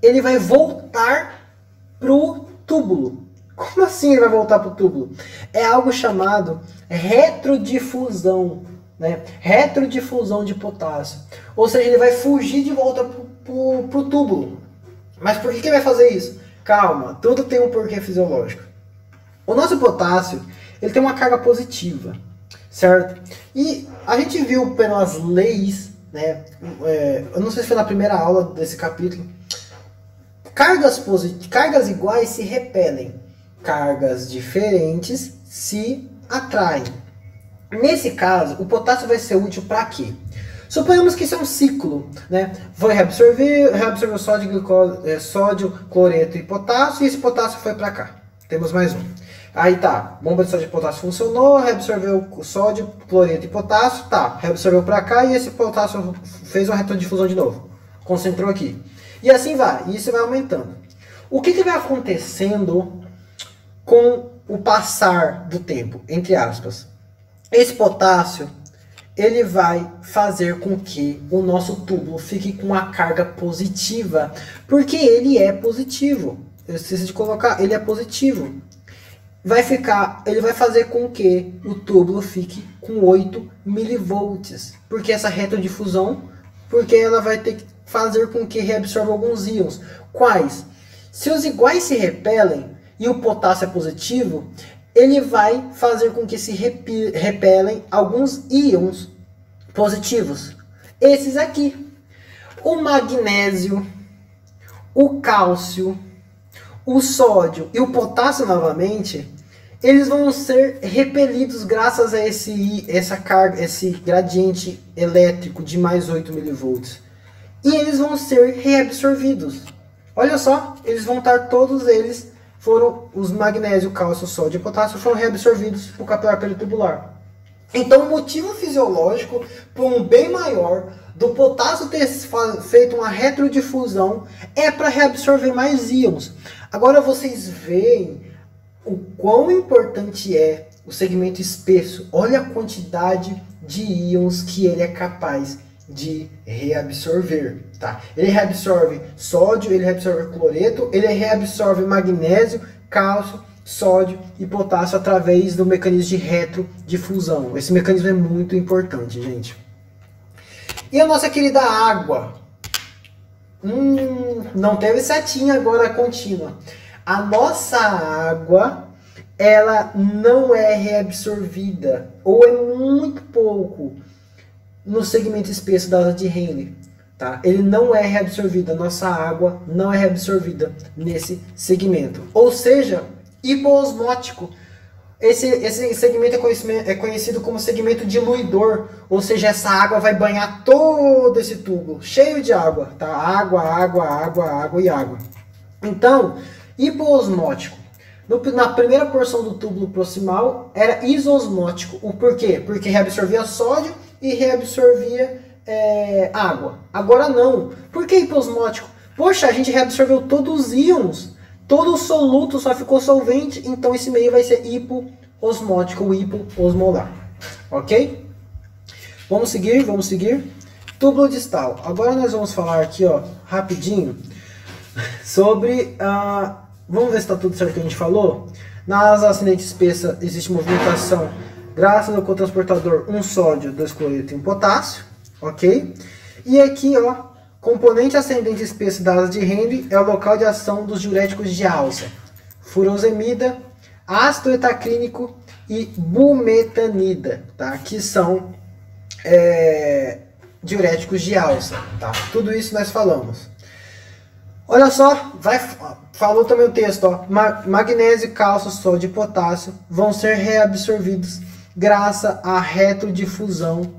Ele vai voltar pro túbulo. Como assim ele vai voltar para o túbulo? É algo chamado retrodifusão, né? Retrodifusão de potássio. Ou seja, ele vai fugir de volta para o túbulo. Mas por que ele vai fazer isso? Calma, tudo tem um porquê fisiológico. O nosso potássio, ele tem uma carga positiva, certo? E a gente viu pelas leis, né? Eu não sei se foi na primeira aula desse capítulo. Cargas iguais se repelem. Cargas diferentes se atraem. Nesse caso, o potássio vai ser útil para quê? Suponhamos que isso é um ciclo, né? Vai reabsorver o sódio, cloreto e potássio, e esse potássio foi para cá. Temos mais um. Aí tá, bomba de sódio e potássio funcionou, reabsorveu o sódio, cloreto e potássio, tá, reabsorveu para cá e esse potássio fez uma retrodifusão de novo. Concentrou aqui. E assim vai, e isso vai aumentando. O que vai acontecendo com o passar do tempo, entre aspas? Esse potássio, ele vai fazer com que o nosso túbulo fique com uma carga positiva, porque ele é positivo. Eu esqueci de colocar, ele é positivo. Ele vai fazer com que o túbulo fique com 8 milivolts, porque essa retrodifusão, porque ela vai ter que fazer com que reabsorva alguns íons. Quais? Se os iguais se repelem e o potássio é positivo, ele vai fazer com que se repelem alguns íons positivos. Esses aqui. O magnésio, o cálcio, o sódio e o potássio novamente, eles vão ser repelidos graças a esse gradiente elétrico de mais 8 milivolts. E eles vão ser reabsorvidos. Olha só, eles vão estar todos eles, os magnésio, cálcio, sódio e potássio foram reabsorvidos por capilar peritubular. Então o motivo fisiológico para um bem maior do potássio ter feito uma retrodifusão é para reabsorver mais íons. Agora vocês veem o quão importante é o segmento espesso. Olha a quantidade de íons que ele é capaz de reabsorver, tá? Ele reabsorve sódio, ele reabsorve cloreto, ele reabsorve magnésio, cálcio, sódio e potássio através do mecanismo de retrodifusão. Esse mecanismo é muito importante, gente. E a nossa querida água? Não teve setinha agora contínua. A nossa água, ela não é reabsorvida, ou é muito pouco, no segmento espesso da asa de Henle, tá? Ele não é reabsorvido, a nossa água não é reabsorvida nesse segmento. Ou seja, hipoosmótico. Esse segmento é conhecido como segmento diluidor, ou seja, essa água vai banhar todo esse tubo, cheio de água, tá? Água, água, água, água e água. Então, hipoosmótico. Na primeira porção do túbulo proximal era isosmótico. O porquê? Porque reabsorvia sódio e reabsorvia água. Agora não. Por que hiposmótico? Poxa, a gente reabsorveu todos os íons. Todo o soluto só ficou solvente, então esse meio vai ser hipoosmótico ou hipoosmolar. Ok? Vamos seguir, vamos seguir. Túbulo distal. Agora nós vamos falar aqui, ó, rapidinho, sobre... vamos ver se está tudo certo que a gente falou. Na asa ascendente espessa existe movimentação graças ao cotransportador, um sódio, 2 cloreto e um potássio. Ok? E aqui, ó, componente ascendente espesso da asa de Henle é o local de ação dos diuréticos de alça, furosemida, ácido etacrínico e bumetanida, tá? Que são diuréticos de alça, tá? Tudo isso nós falamos. Olha só, falou também o texto, ó, magnésio, cálcio, sódio e potássio vão ser reabsorvidos graças à retrodifusão,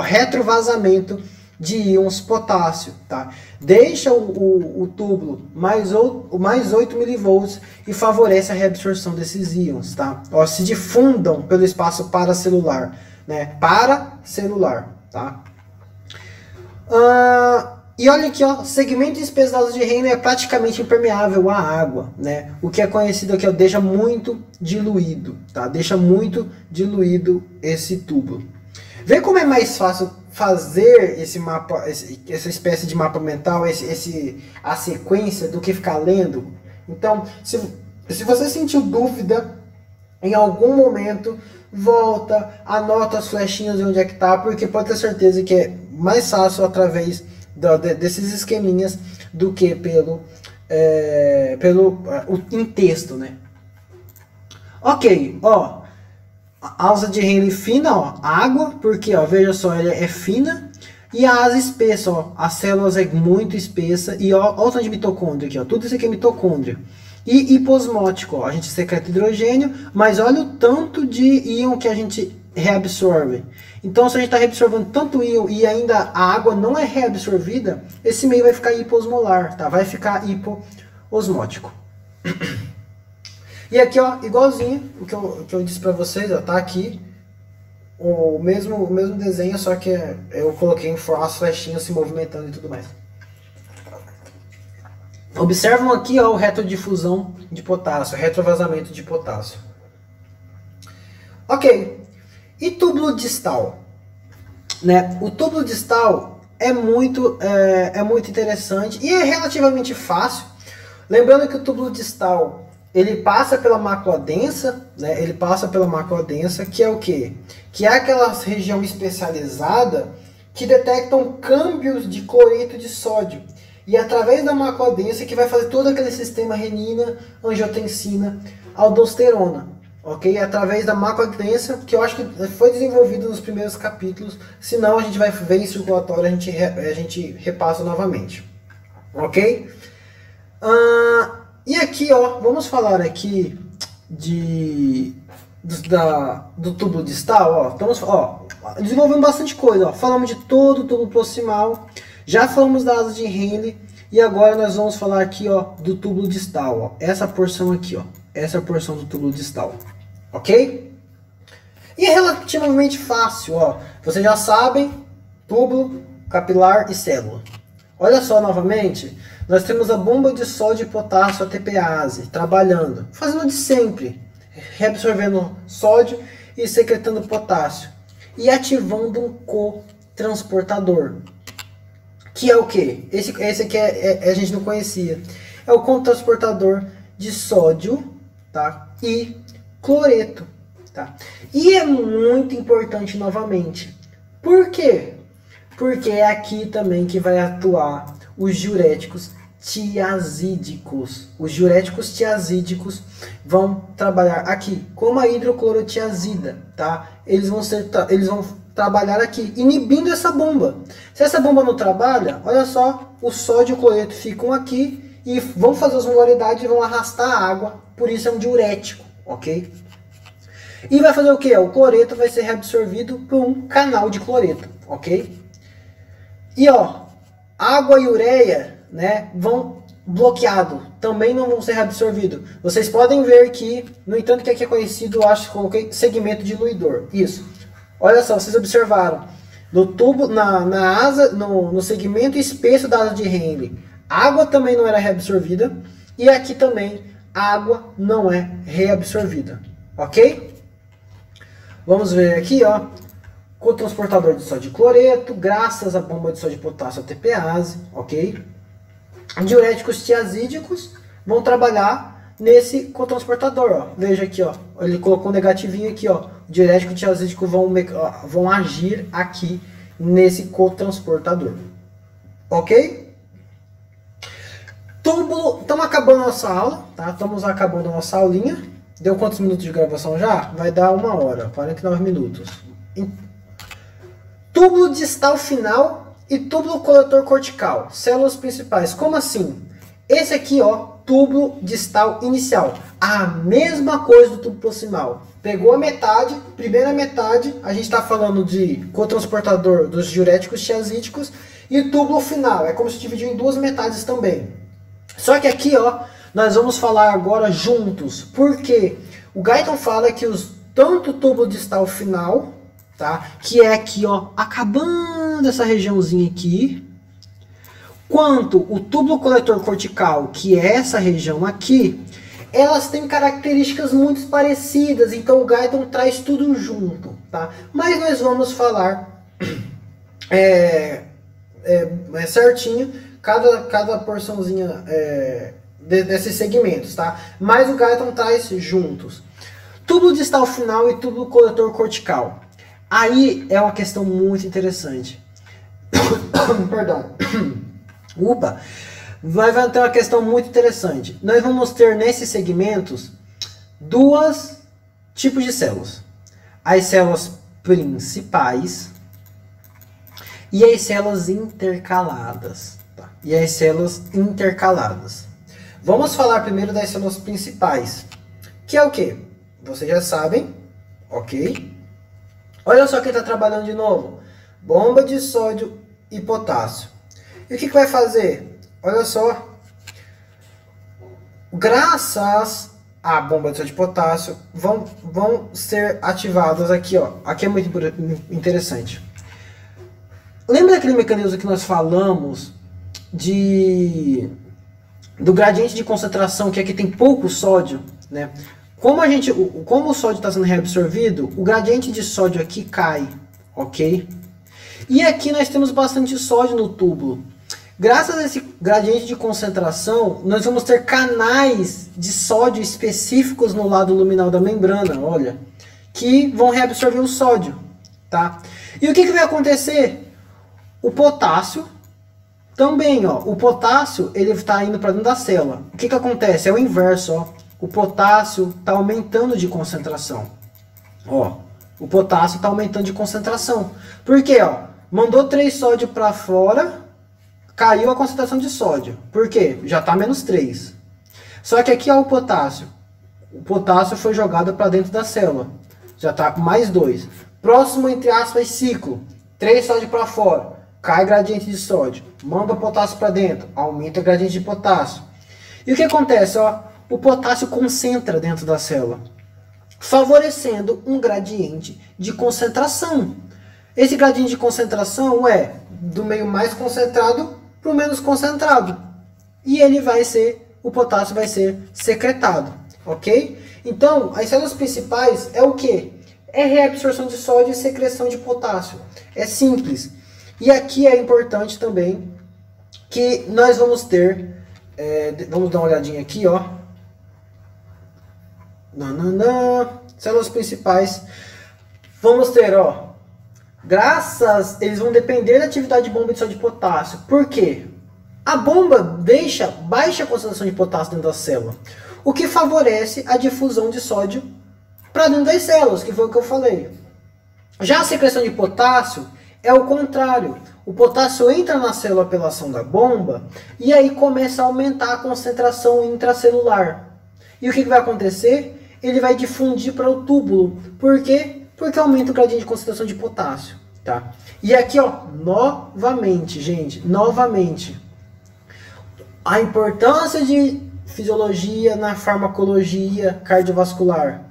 retrovazamento de íons potássio, tá? Deixa o túbulo mais 8 mV e favorece a reabsorção desses íons, tá? Ó, se difundam pelo espaço paracelular, né? Paracelular, tá? E olha aqui, ó, segmento espesso da asa de Henle é praticamente impermeável à água, né? O que é conhecido aqui, ó, deixa muito diluído, tá? Deixa muito diluído esse túbulo. Vê como é mais fácil fazer esse mapa, essa espécie de mapa mental, a sequência, do que ficar lendo. Então, se você sentiu dúvida em algum momento, volta, anota as flechinhas de onde é que tá, porque pode ter certeza que é mais fácil através desses esqueminhas do que em texto, né? Ok, ó. A asa de Henle fina, ó, água, porque, ó, veja só, ela é fina. E a asa espessa, ó, as células é muito espessa. E ó o tanto de mitocôndria aqui, ó, tudo isso aqui é mitocôndria. E hiposmótico, ó, a gente secreta hidrogênio, mas olha o tanto de íon que a gente reabsorve. Então, se a gente está reabsorvendo tanto íon e ainda a água não é reabsorvida, esse meio vai ficar hiposmolar, tá? Vai ficar hipoosmótico. E aqui, ó, igualzinho o que eu disse para vocês, ó, tá aqui o mesmo desenho, só que eu coloquei as flechinhas se movimentando e tudo mais. Observam aqui, ó, o retrodifusão de potássio, retrovazamento de potássio. Ok. E túbulo distal? Né? O túbulo distal é muito interessante e é relativamente fácil. Lembrando que o túbulo distal, ele passa pela mácula densa, né? Ele passa pela mácula densa, que é o quê? Que é aquela região especializada que detectam câmbios de cloreto de sódio. E através da mácula densa que vai fazer todo aquele sistema renina, angiotensina, aldosterona. Ok? Através da mácula densa, que eu acho que foi desenvolvido nos primeiros capítulos. Senão a gente vai ver em circulatório, a gente repassa novamente. Ok? E aqui, ó, vamos falar aqui do túbulo distal, ó. Desenvolvemos bastante coisa, ó. Falamos de todo o túbulo proximal, já falamos da asa de Henle, e agora nós vamos falar aqui, ó, do túbulo distal, ó. Essa porção aqui, ó. Essa é a porção do túbulo distal, ok? E é relativamente fácil, ó. Vocês já sabem, túbulo, capilar e célula. Olha só novamente, nós temos a bomba de sódio e potássio ATPase trabalhando, fazendo de sempre, reabsorvendo sódio e secretando potássio e ativando um cotransportador, que é o que? Esse aqui a gente não conhecia, é o cotransportador de sódio, tá? E cloreto, tá? E é muito importante novamente, por quê? Porque é aqui também que vai atuar os diuréticos tiazídicos. Os diuréticos tiazídicos vão trabalhar aqui, como a hidroclorotiazida, tá? Eles vão trabalhar aqui, inibindo essa bomba. Se essa bomba não trabalha, olha só, o sódio e o cloreto ficam aqui e vão fazer osmolaridade e vão arrastar a água, por isso é um diurético, ok? E vai fazer o que? O cloreto vai ser reabsorvido por um canal de cloreto, ok? E ó, água e ureia, né, vão bloqueado, também não vão ser reabsorvidos. Vocês podem ver que, no entanto, que aqui é conhecido, acho que coloquei segmento diluidor. Isso. Olha só, vocês observaram. No tubo, na asa, no segmento espesso da asa de Henle, água também não era reabsorvida. E aqui também, água não é reabsorvida. Ok? Vamos ver aqui, ó. Cotransportador de sódio e cloreto, graças à bomba de sódio e potássio ATPase, ok? Diuréticos tiazídicos vão trabalhar nesse cotransportador, ó. Veja aqui, ó. Ele colocou um negativinho aqui, ó. Diurético tiazídico vão agir aqui nesse cotransportador. Ok? Túbulo. Estamos acabando a nossa aula, tá? Estamos acabando a nossa aulinha. Deu quantos minutos de gravação já? Vai dar 1 hora, 49 minutos. Túbulo distal final e túbulo coletor cortical, células principais. Como assim? Esse aqui, ó, túbulo distal inicial. A mesma coisa do túbulo proximal. Pegou a metade, primeira metade, a gente está falando de cotransportador dos diuréticos tiazídicos, e túbulo final, é como se dividiu em 2 metades também. Só que aqui, ó, nós vamos falar agora juntos. Por quê? O Guyton fala que tanto o túbulo distal final, tá, que é aqui, ó, acabando essa regiãozinha aqui, quanto o túbulo coletor cortical, que é essa região aqui, elas têm características muito parecidas, então o Guyton traz tudo junto, tá? Mas nós vamos falar certinho cada porçãozinha desses segmentos, tá? Mas o Guyton traz juntos. Túbulo distal final e túbulo coletor cortical. Aí é uma questão muito interessante. Perdão. Upa! Vai ter uma questão muito interessante. Nós vamos ter nesses segmentos 2 tipos de células. As células principais e as células intercaladas. Tá? E as células intercaladas. Vamos falar primeiro das células principais. Que é o quê? Vocês já sabem, ok? Olha só quem está trabalhando de novo. Bomba de sódio e potássio. E o que vai fazer? Olha só. Graças à bomba de sódio e potássio, vão ser ativadas aqui, ó. Aqui é muito interessante. Lembra daquele mecanismo que nós falamos do gradiente de concentração, que aqui tem pouco sódio, né? Como o sódio está sendo reabsorvido, o gradiente de sódio aqui cai, ok? E aqui nós temos bastante sódio no túbulo. Graças a esse gradiente de concentração, nós vamos ter canais de sódio específicos no lado luminal da membrana, olha, que vão reabsorver o sódio, tá? E o que vai acontecer? O potássio também, ó, o potássio ele está indo para dentro da célula. O que acontece? É o inverso, ó. O potássio está aumentando de concentração. Ó, o potássio está aumentando de concentração. Por quê? Ó, mandou 3 sódio para fora, caiu a concentração de sódio. Por quê? Já está menos 3. Só que aqui, ó, o potássio. O potássio foi jogado para dentro da célula. Já está com mais 2. Próximo, entre aspas, ciclo. 3 sódio para fora. Cai gradiente de sódio. Manda o potássio para dentro. Aumenta o gradiente de potássio. E o que acontece? Ó, o potássio concentra dentro da célula, favorecendo um gradiente de concentração. Esse gradiente de concentração é do meio mais concentrado para o menos concentrado. E o potássio vai ser secretado, ok? Então, as células principais é o que? É reabsorção de sódio e secreção de potássio. É simples. E aqui é importante também que nós vamos ter, vamos dar uma olhadinha aqui, ó. Células principais. Vamos ter, ó, eles vão depender da atividade de bomba de sódio e potássio. Por quê? A bomba deixa baixa concentração de potássio dentro da célula, o que favorece a difusão de sódio para dentro das células, que foi o que eu falei. Já a secreção de potássio é o contrário. O potássio entra na célula pela ação da bomba e aí começa a aumentar a concentração intracelular. E o que vai acontecer? Ele vai difundir para o túbulo. Por quê? Porque aumenta o gradiente de concentração de potássio. Tá? E aqui, ó, novamente, gente, novamente, a importância de fisiologia na farmacologia cardiovascular.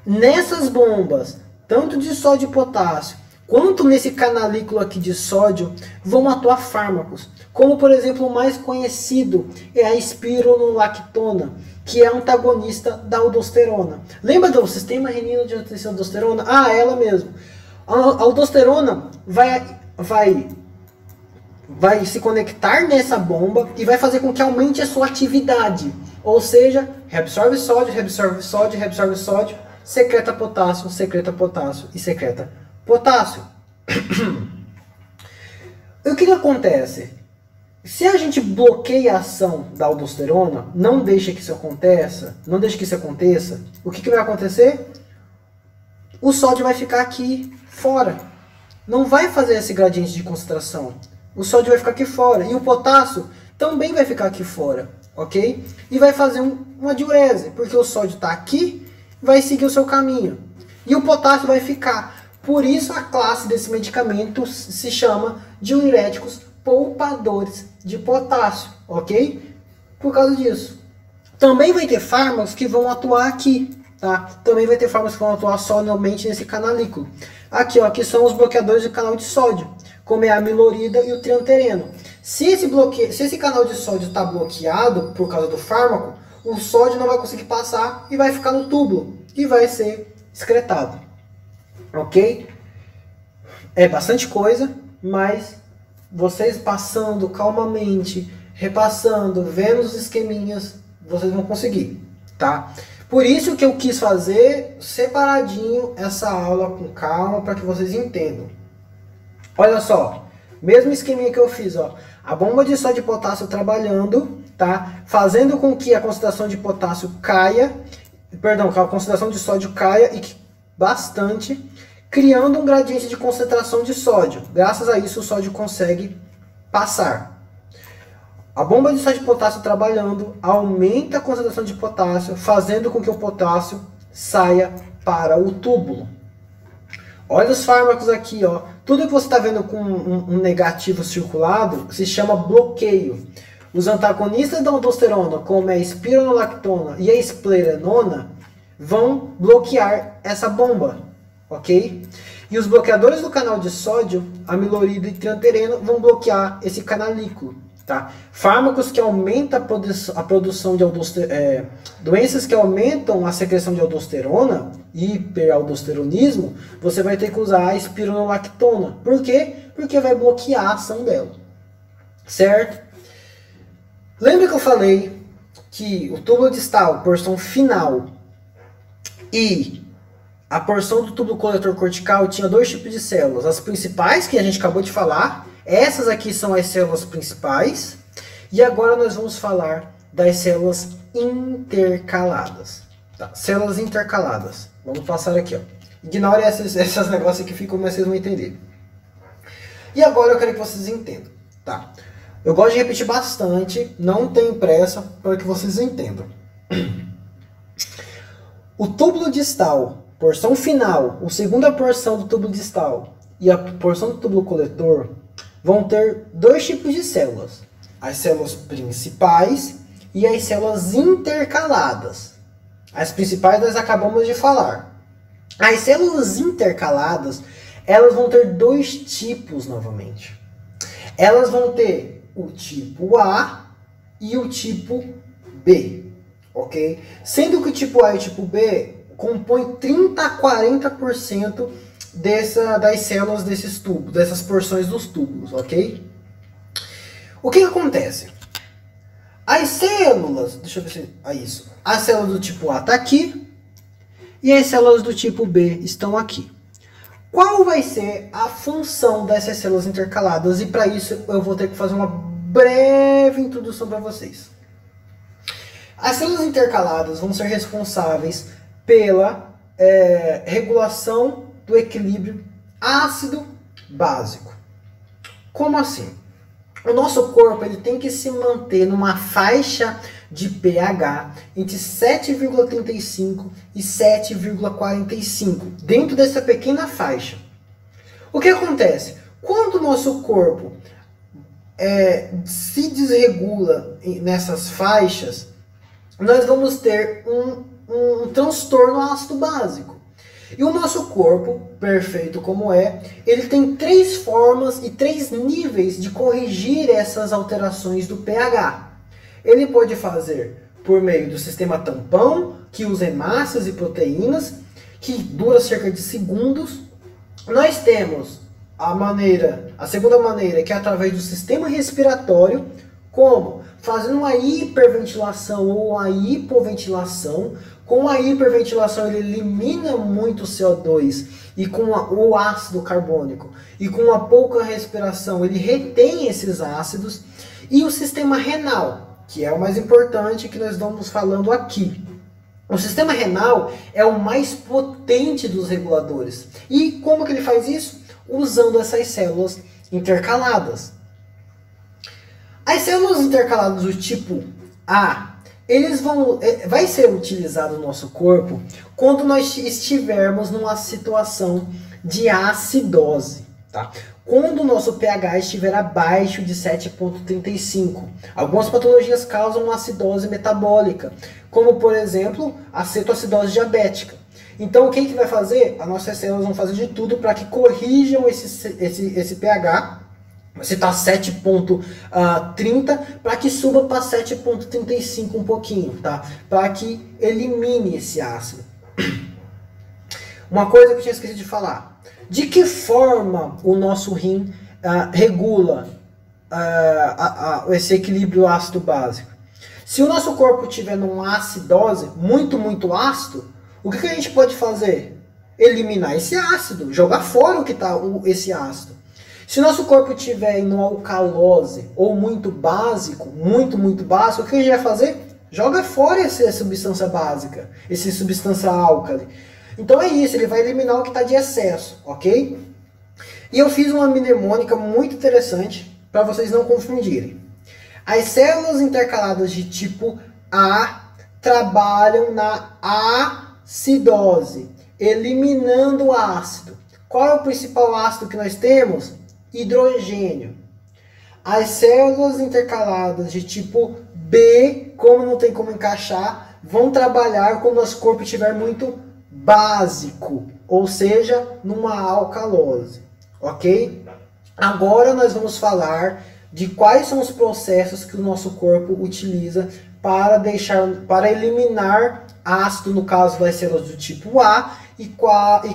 Nessas bombas, tanto de sódio e potássio, quanto nesse canalículo aqui de sódio, vão atuar fármacos. Como, por exemplo, o mais conhecido é a espironolactona, que é antagonista da aldosterona. Lembra do sistema renino de anticoncepção da aldosterona? Ah, ela mesmo. A aldosterona vai se conectar nessa bomba e vai fazer com que aumente a sua atividade. Ou seja, reabsorve sódio, reabsorve sódio, reabsorve sódio, secreta potássio e secreta potássio. O que acontece? Se a gente bloqueia a ação da aldosterona, não deixa que isso aconteça, o que vai acontecer? O sódio vai ficar aqui fora. Não vai fazer esse gradiente de concentração. O sódio vai ficar aqui fora. E o potássio também vai ficar aqui fora. Ok? E vai fazer uma diurese. Porque o sódio está aqui, vai seguir o seu caminho. E o potássio vai ficar. Por isso a classe desse medicamento se chama diuréticos poupadores de potássio. Ok? Por causa disso. Também vai ter fármacos que vão atuar aqui. Tá? Também vai ter fármacos que vão atuar somente nesse canalículo. Aqui, ó, que são os bloqueadores do canal de sódio, como é a amilorida e o triantereno. Se esse canal de sódio está bloqueado por causa do fármaco, o sódio não vai conseguir passar e vai ficar no túbulo e vai ser excretado. Ok? É bastante coisa, mas vocês passando calmamente, repassando, vendo os esqueminhas, vocês vão conseguir, tá? Por isso que eu quis fazer separadinho essa aula com calma para que vocês entendam. Olha só, mesmo esqueminha que eu fiz, ó, a bomba de sódio e potássio trabalhando, tá? Fazendo com que a concentração de potássio caia, perdão, que a concentração de sódio caia e bastante, criando um gradiente de concentração de sódio. Graças a isso o sódio consegue passar. A bomba de sódio e potássio trabalhando aumenta a concentração de potássio, fazendo com que o potássio saia para o túbulo. Olha os fármacos aqui, ó. Tudo que você está vendo com um negativo circulado se chama bloqueio. Os antagonistas da aldosterona, como é a espironolactona e a esplerenona, vão bloquear essa bomba, ok? E os bloqueadores do canal de sódio, amilorida e triantereno, vão bloquear esse canalículo. Tá? Fármacos que aumentam a produção de aldosterona, doenças que aumentam a secreção de aldosterona, hiperaldosteronismo, você vai ter que usar a espironolactona. Por quê? Porque vai bloquear a ação dela. Certo? Lembra que eu falei que o túbulo distal, porção final, e a porção do túbulo coletor cortical tinha dois tipos de células. As principais, que a gente acabou de falar. Essas aqui são as células principais. E agora nós vamos falar das células intercaladas. Tá? Células intercaladas. Vamos passar aqui, ó. Ignore esses negócios que ficam, mas vocês vão entender. E agora eu quero que vocês entendam. Tá? Eu gosto de repetir bastante. Não tenho pressa para que vocês entendam. O túbulo distal, porção final, a segunda porção do túbulo distal e a porção do túbulo coletor vão ter dois tipos de células. As células principais e as células intercaladas. As principais nós acabamos de falar. As células intercaladas, elas vão ter dois tipos novamente. Elas vão ter o tipo A e o tipo B. Ok? Sendo que o tipo A e o tipo B compõem 30 a 40% das células desses tubos, dessas porções dos túbulos, ok? O que acontece? As células, deixa eu ver se é isso. As células do tipo A estão aqui e as células do tipo B estão aqui. Qual vai ser a função dessas células intercaladas? E para isso eu vou ter que fazer uma breve introdução para vocês. As células intercaladas vão ser responsáveis pela regulação do equilíbrio ácido-básico. Como assim? O nosso corpo ele tem que se manter numa faixa de pH entre 7,35 e 7,45, dentro dessa pequena faixa. O que acontece? Quando o nosso corpo se desregula nessas faixas, nós vamos ter um transtorno ácido básico. E o nosso corpo, perfeito como é, ele tem 3 formas e 3 níveis de corrigir essas alterações do pH. Ele pode fazer por meio do sistema tampão, que usa hemácias e proteínas, que dura cerca de segundos. Nós temos a segunda maneira, que é através do sistema respiratório, como? Fazendo uma hiperventilação ou uma hipoventilação. Com a hiperventilação ele elimina muito CO2 e com o ácido carbônico. E com a pouca respiração ele retém esses ácidos. E o sistema renal, que é o mais importante que nós estamos falando aqui. O sistema renal é o mais potente dos reguladores. E como que ele faz isso? Usando essas células intercaladas. As células intercaladas do tipo A, vai ser utilizado no nosso corpo quando nós estivermos numa situação de acidose, tá? Quando o nosso pH estiver abaixo de 7,35. Algumas patologias causam uma acidose metabólica, como por exemplo a cetoacidose diabética. Então o que vai fazer? As nossas células vão fazer de tudo para que corrijam esse pH. Você está 7,30 para que suba para 7,35 um pouquinho, tá? Para que elimine esse ácido. Uma coisa que eu tinha esquecido de falar. De que forma o nosso rim regula esse equilíbrio ácido básico? Se o nosso corpo tiver numa acidose, muito ácido, o que a gente pode fazer? Eliminar esse ácido, jogar fora o que está esse ácido. Se o nosso corpo estiver em uma alcalose ou muito básico, muito básico, o que a gente vai fazer? Joga fora essa substância básica, essa substância álcali. Então é isso, ele vai eliminar o que está de excesso, ok? E eu fiz uma mnemônica muito interessante para vocês não confundirem. As células intercaladas de tipo A trabalham na acidose, eliminando o ácido. Qual é o principal ácido que nós temos? Hidrogênio. As células intercaladas de tipo B, como não tem como encaixar, vão trabalhar quando o nosso corpo estiver muito básico, ou seja, numa alcalose, ok? Agora nós vamos falar de quais são os processos que o nosso corpo utiliza para eliminar ácido, no caso das células do tipo A, e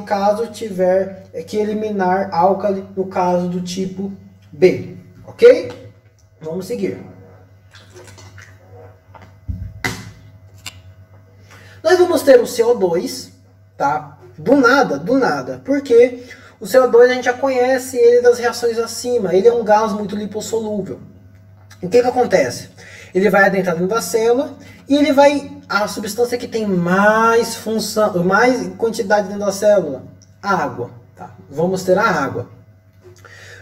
caso tiver que eliminar álcali no caso do tipo B, ok? Vamos seguir. Nós vamos ter o CO2, tá? Do nada, porque o CO2 a gente já conhece ele das reações acima, ele é um gás muito lipossolúvel. O que acontece? Ele vai adentrar dentro da célula e ele a substância que tem mais função, mais quantidade dentro da célula, água, tá? Vamos ter a água.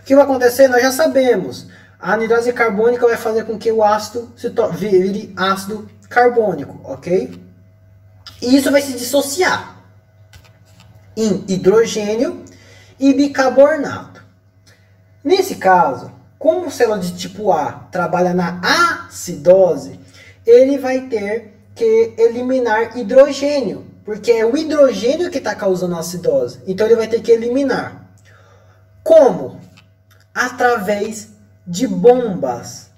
O que vai acontecer? Nós já sabemos. A anidrose carbônica vai fazer com que o ácido vire ácido carbônico, ok? E isso vai se dissociar em hidrogênio e bicarbonato. Nesse caso, como a célula de tipo A trabalha na acidose, ele vai ter que eliminar hidrogênio, porque é o hidrogênio que está causando a acidose. Então ele vai ter que eliminar. Como? Através de bombas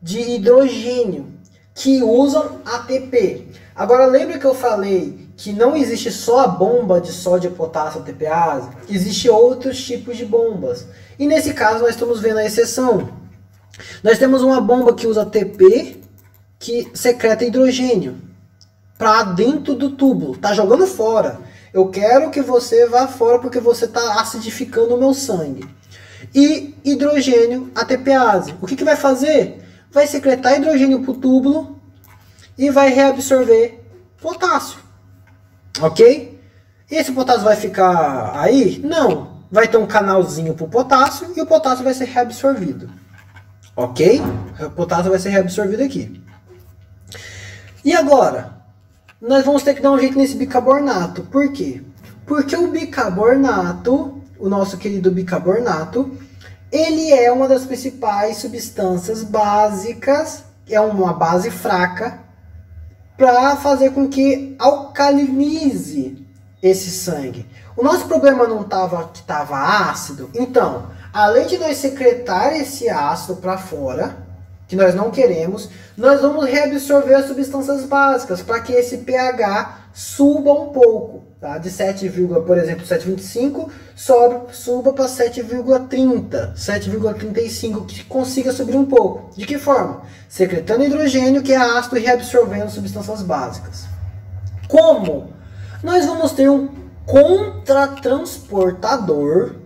de hidrogênio que usam ATP. Agora lembra que eu falei que não existe só a bomba de sódio, potássio, ATPase, existe outros tipos de bombas. E nesse caso nós estamos vendo a exceção. Nós temos uma bomba que usa ATP, que secreta hidrogênio para dentro do túbulo, tá jogando fora. Eu quero que você vá fora porque você está acidificando o meu sangue. E hidrogênio ATPase. O que vai fazer? Vai secretar hidrogênio para o túbulo e vai reabsorver potássio. Ok? Esse potássio vai ficar aí? Não. vai ter um canalzinho para o potássio e o potássio vai ser reabsorvido. Ok? O potássio vai ser reabsorvido aqui. E agora? Nós vamos ter que dar um jeito nesse bicarbonato. Por quê? Porque o bicarbonato, o nosso querido bicarbonato, ele é uma das principais substâncias básicas, é uma base fraca, para fazer com que alcalinize esse sangue. O nosso problema não estava que estava ácido, então, além de nós secretar esse ácido para fora, que nós não queremos, nós vamos reabsorver as substâncias básicas para que esse pH suba um pouco, tá? De 7, por exemplo, 7,25 suba para 7,30, 7,35, que consiga subir um pouco. De que forma? Secretando hidrogênio, que é ácido, e reabsorvendo substâncias básicas. Como? Nós vamos ter um contratransportador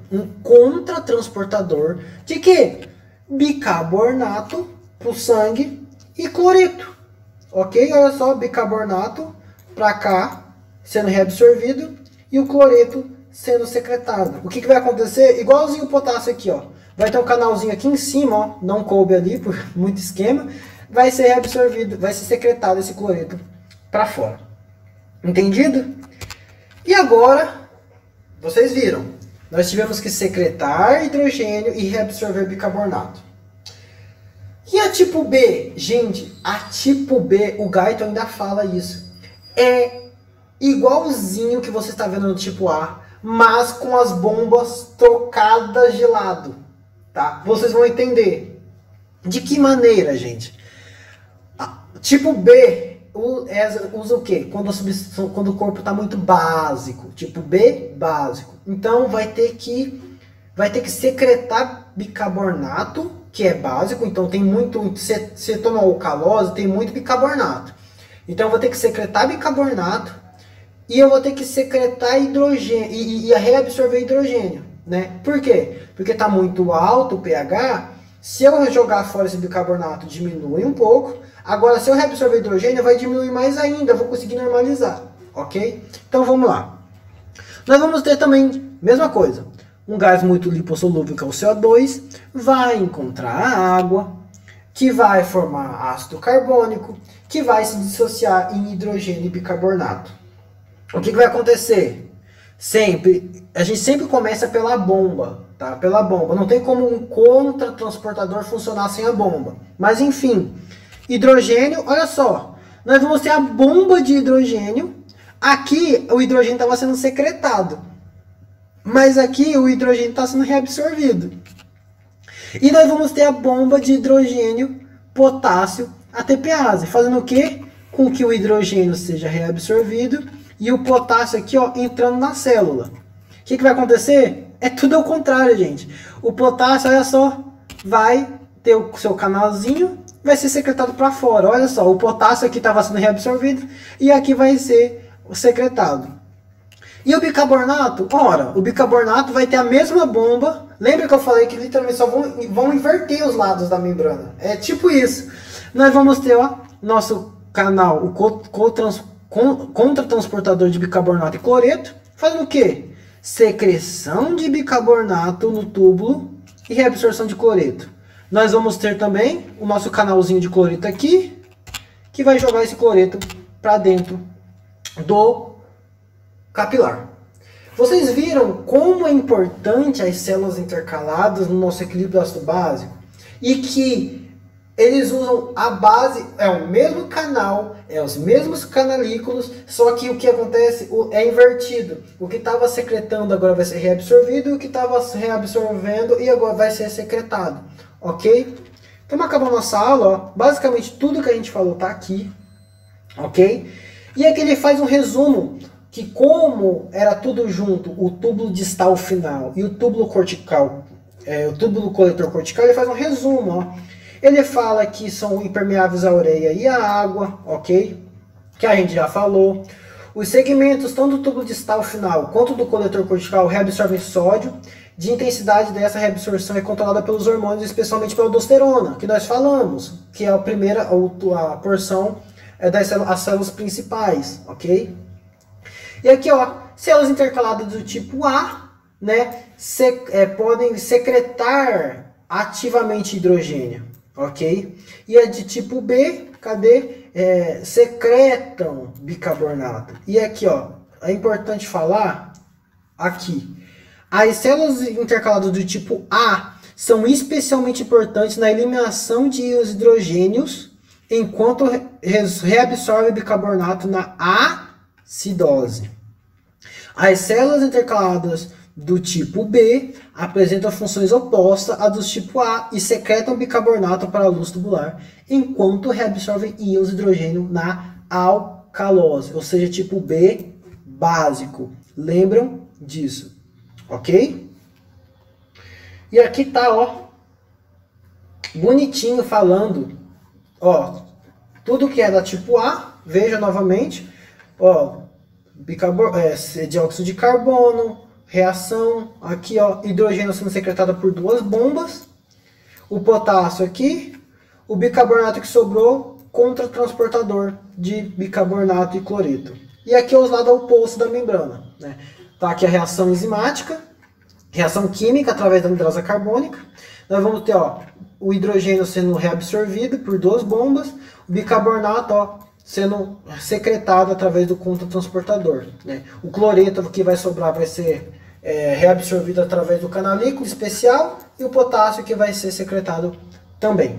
de quê? Bicarbonato para o sangue e cloreto. Ok? Olha só, bicarbonato para cá sendo reabsorvido e o cloreto sendo secretado. O que vai acontecer? Igualzinho o potássio aqui, ó. Vai ter um canalzinho aqui em cima, ó, não coube ali por muito esquema, vai ser reabsorvido, vai ser secretado esse cloreto para fora. Entendido? E agora, vocês viram, nós tivemos que secretar hidrogênio e reabsorver bicarbonato. E a tipo B? Gente, a tipo B, o Gaito ainda fala isso. É igualzinho que você está vendo no tipo A, mas com as bombas trocadas de lado. Tá? Vocês vão entender. De que maneira, gente? Tipo B usa o quê? Quando o corpo está muito básico. Tipo B, básico. Então vai ter que secretar bicarbonato, que é básico, então tem muito, você toma alcalose, tem muito bicarbonato. Então eu vou ter que secretar bicarbonato e eu vou ter que secretar hidrogênio e reabsorver hidrogênio, né? Por quê? Porque está muito alto o pH, se eu jogar fora esse bicarbonato diminui um pouco, agora se eu reabsorver hidrogênio vai diminuir mais ainda, eu vou conseguir normalizar, ok? Então vamos lá. Nós vamos ter também, mesma coisa, um gás muito lipossolúvel, que é o CO2, vai encontrar a água, que vai formar ácido carbônico, que vai se dissociar em hidrogênio e bicarbonato. O que vai acontecer? A gente sempre começa pela bomba, tá? Pela bomba. Não tem como um contratransportador funcionar sem a bomba. Mas enfim, hidrogênio, olha só, nós vamos ter a bomba de hidrogênio. Aqui o hidrogênio estava sendo secretado. Mas aqui o hidrogênio está sendo reabsorvido. E nós vamos ter a bomba de hidrogênio, potássio, ATPase. Fazendo o quê? Com que o hidrogênio seja reabsorvido e o potássio aqui, ó, entrando na célula. O que vai acontecer? É tudo ao contrário, gente. O potássio, olha só, vai ter o seu canalzinho, vai ser secretado para fora. Olha só, o potássio aqui estava sendo reabsorvido e aqui vai ser secretado. E o bicarbonato? Ora, o bicarbonato vai ter a mesma bomba. Lembra que eu falei que literalmente só vão inverter os lados da membrana? É tipo isso. Nós vamos ter, ó, nosso canal, o contratransportador de bicarbonato e cloreto, fazendo o quê? Secreção de bicarbonato no túbulo e reabsorção de cloreto. Nós vamos ter também o nosso canalzinho de cloreto aqui, que vai jogar esse cloreto para dentro do capilar. Vocês viram como é importante as células intercaladas no nosso equilíbrio ácido básico? E que eles usam a base, é o mesmo canal, é os mesmos canalículos, só que o que acontece é invertido. O que estava secretando agora vai ser reabsorvido, e o que estava reabsorvendo e agora vai ser secretado. Ok? Então acabou a nossa aula, ó. Basicamente tudo que a gente falou está aqui. Ok? E aqui ele faz um resumo que, como era tudo junto, o túbulo distal final e o túbulo cortical, o túbulo coletor cortical, ele faz um resumo, ó. Ele fala que são impermeáveis à ureia e à água, ok? Que a gente já falou. Os segmentos, tanto do túbulo distal final quanto do coletor cortical, reabsorvem sódio. De intensidade dessa reabsorção é controlada pelos hormônios, especialmente pela aldosterona, que nós falamos, que é a primeira, a porção das as células principais, ok? E aqui, ó, células intercaladas do tipo A, né, podem secretar ativamente hidrogênio, ok? E a de tipo B, cadê? Secretam bicarbonato. E aqui, ó, é importante falar aqui. As células intercaladas do tipo A são especialmente importantes na eliminação de íons hidrogênios, enquanto reabsorve bicarbonato na acidose. As células intercaladas do tipo B apresentam funções opostas às do tipo A e secretam bicarbonato para a luz tubular, enquanto reabsorvem íons hidrogênio na alcalose, ou seja, tipo B básico. Lembram disso, ok? E aqui tá, ó, bonitinho falando, ó, tudo que é da tipo A, veja novamente, ó, dióxido de carbono, reação, aqui ó, hidrogênio sendo secretado por duas bombas, o potássio aqui, o bicarbonato que sobrou contra transportador de bicarbonato e cloreto. E aqui é os lados opostos da membrana, né? Tá aqui a reação enzimática, reação química através da anidrose carbônica. Nós vamos ter, ó, o hidrogênio sendo reabsorvido por duas bombas, o bicarbonato, ó, sendo secretado através do contratransportador, né? O cloreto que vai sobrar vai ser reabsorvido através do canalículo especial e o potássio que vai ser secretado também.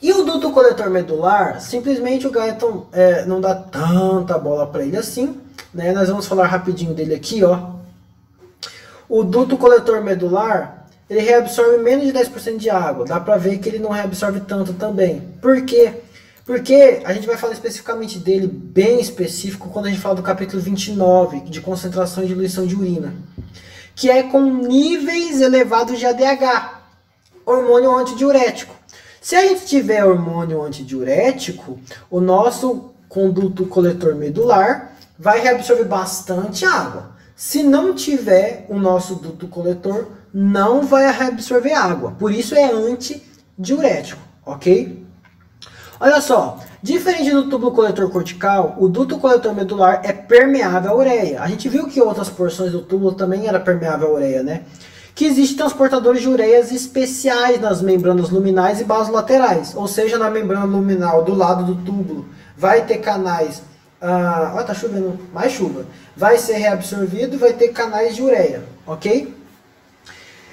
E o duto coletor medular, simplesmente o Guyton não dá tanta bola para ele assim, né? Nós vamos falar rapidinho dele aqui, ó. O duto coletor medular, ele reabsorve menos de 10% de água. Dá para ver que ele não reabsorve tanto também. Por quê? Porque a gente vai falar especificamente dele, bem específico, quando a gente fala do capítulo 29, de concentração e diluição de urina, que é com níveis elevados de ADH, hormônio antidiurético. Se a gente tiver hormônio antidiurético, o nosso conduto coletor medular vai reabsorver bastante água. Se não tiver o nosso duto coletor, não vai reabsorver água. Por isso é antidiurético, ok? Olha só, diferente do túbulo coletor cortical, o duto coletor medular é permeável à ureia. A gente viu que outras porções do túbulo também era permeável à ureia, né? Que existem transportadores de ureias especiais nas membranas luminais e basolaterais. Ou seja, na membrana luminal do lado do túbulo vai ter canais... olha, tá chovendo, mais chuva. Vai ser reabsorvido e vai ter canais de ureia, ok?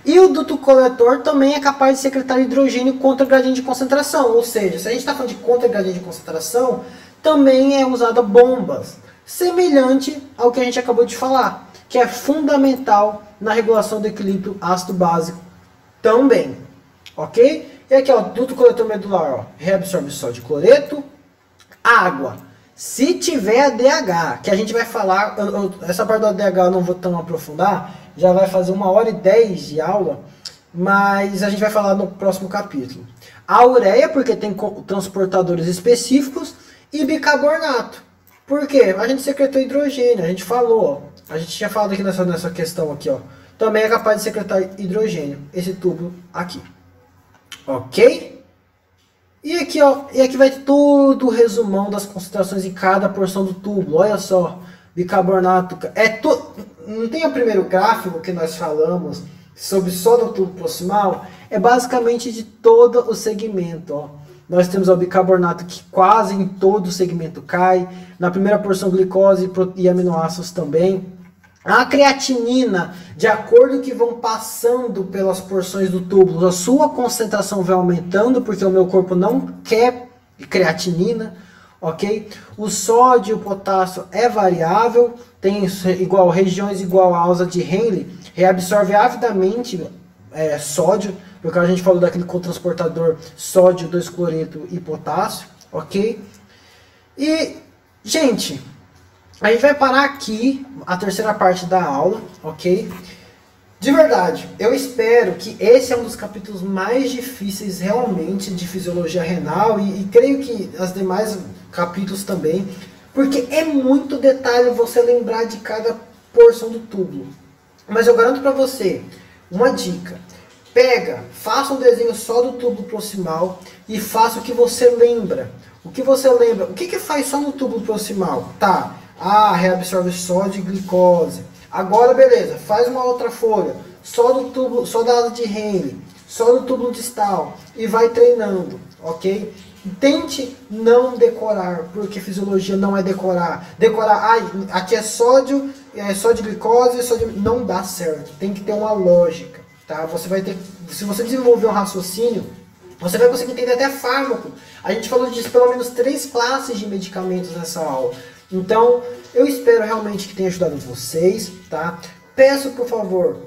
E o duto coletor também é capaz de secretar hidrogênio contra gradiente de concentração. Ou seja, se a gente está falando de contra gradiente de concentração, também é usada bombas. Semelhante ao que a gente acabou de falar, que é fundamental na regulação do equilíbrio ácido-básico também. Ok? E aqui, ó, duto coletor medular, ó, reabsorve sódio e cloreto, água. Se tiver ADH, que a gente vai falar, essa parte do ADH eu não vou tão aprofundar, já vai fazer 1h10 de aula, mas a gente vai falar no próximo capítulo. A ureia, porque tem transportadores específicos, e bicarbonato. Por quê? A gente secretou hidrogênio, a gente falou, ó, a gente tinha falado aqui nessa questão aqui, ó, também é capaz de secretar hidrogênio, esse tubo aqui. Ok? E aqui, ó, e aqui vai todo o resumão das concentrações em cada porção do tubo. Olha só, bicarbonato, não tem o primeiro gráfico que nós falamos sobre só do tubo proximal? É basicamente de todo o segmento, ó. Nós temos o bicarbonato que quase em todo o segmento cai. Na primeira porção glicose e aminoácidos também. A creatinina, de acordo que vão passando pelas porções do túbulo, a sua concentração vai aumentando, porque o meu corpo não quer creatinina, ok? O sódio e o potássio é variável, tem regiões igual à alça de Henle, reabsorve avidamente sódio, porque a gente falou daquele cotransportador sódio, 2-cloreto e potássio, ok? E, gente, a gente vai parar aqui a terceira parte da aula, ok? De verdade, eu espero que esse é um dos capítulos mais difíceis realmente de fisiologia renal e creio que os demais capítulos também, porque é muito detalhe você lembrar de cada porção do túbulo. Mas eu garanto para você, uma dica, faça um desenho só do túbulo proximal e faça o que você lembra. O que você lembra? O que faz só no túbulo proximal? Tá, reabsorve sódio e glicose. Agora, beleza, faz uma outra folha, só do tubo, só da asa de Henle, só do túbulo distal e vai treinando, ok? Tente não decorar, porque fisiologia não é decorar. Decorar, aqui é sódio glicose, não dá certo. Tem que ter uma lógica, tá? Você vai ter, se você desenvolver um raciocínio, você vai conseguir entender até fármaco. A gente falou de pelo menos 3 classes de medicamentos nessa aula. Então, eu espero realmente que tenha ajudado vocês, tá? Peço, por favor,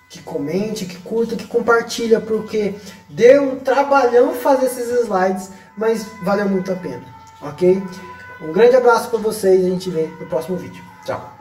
que comente, que curta, que compartilha, porque deu um trabalhão fazer esses slides, mas valeu muito a pena, ok? Um grande abraço para vocês e a gente vê no próximo vídeo. Tchau!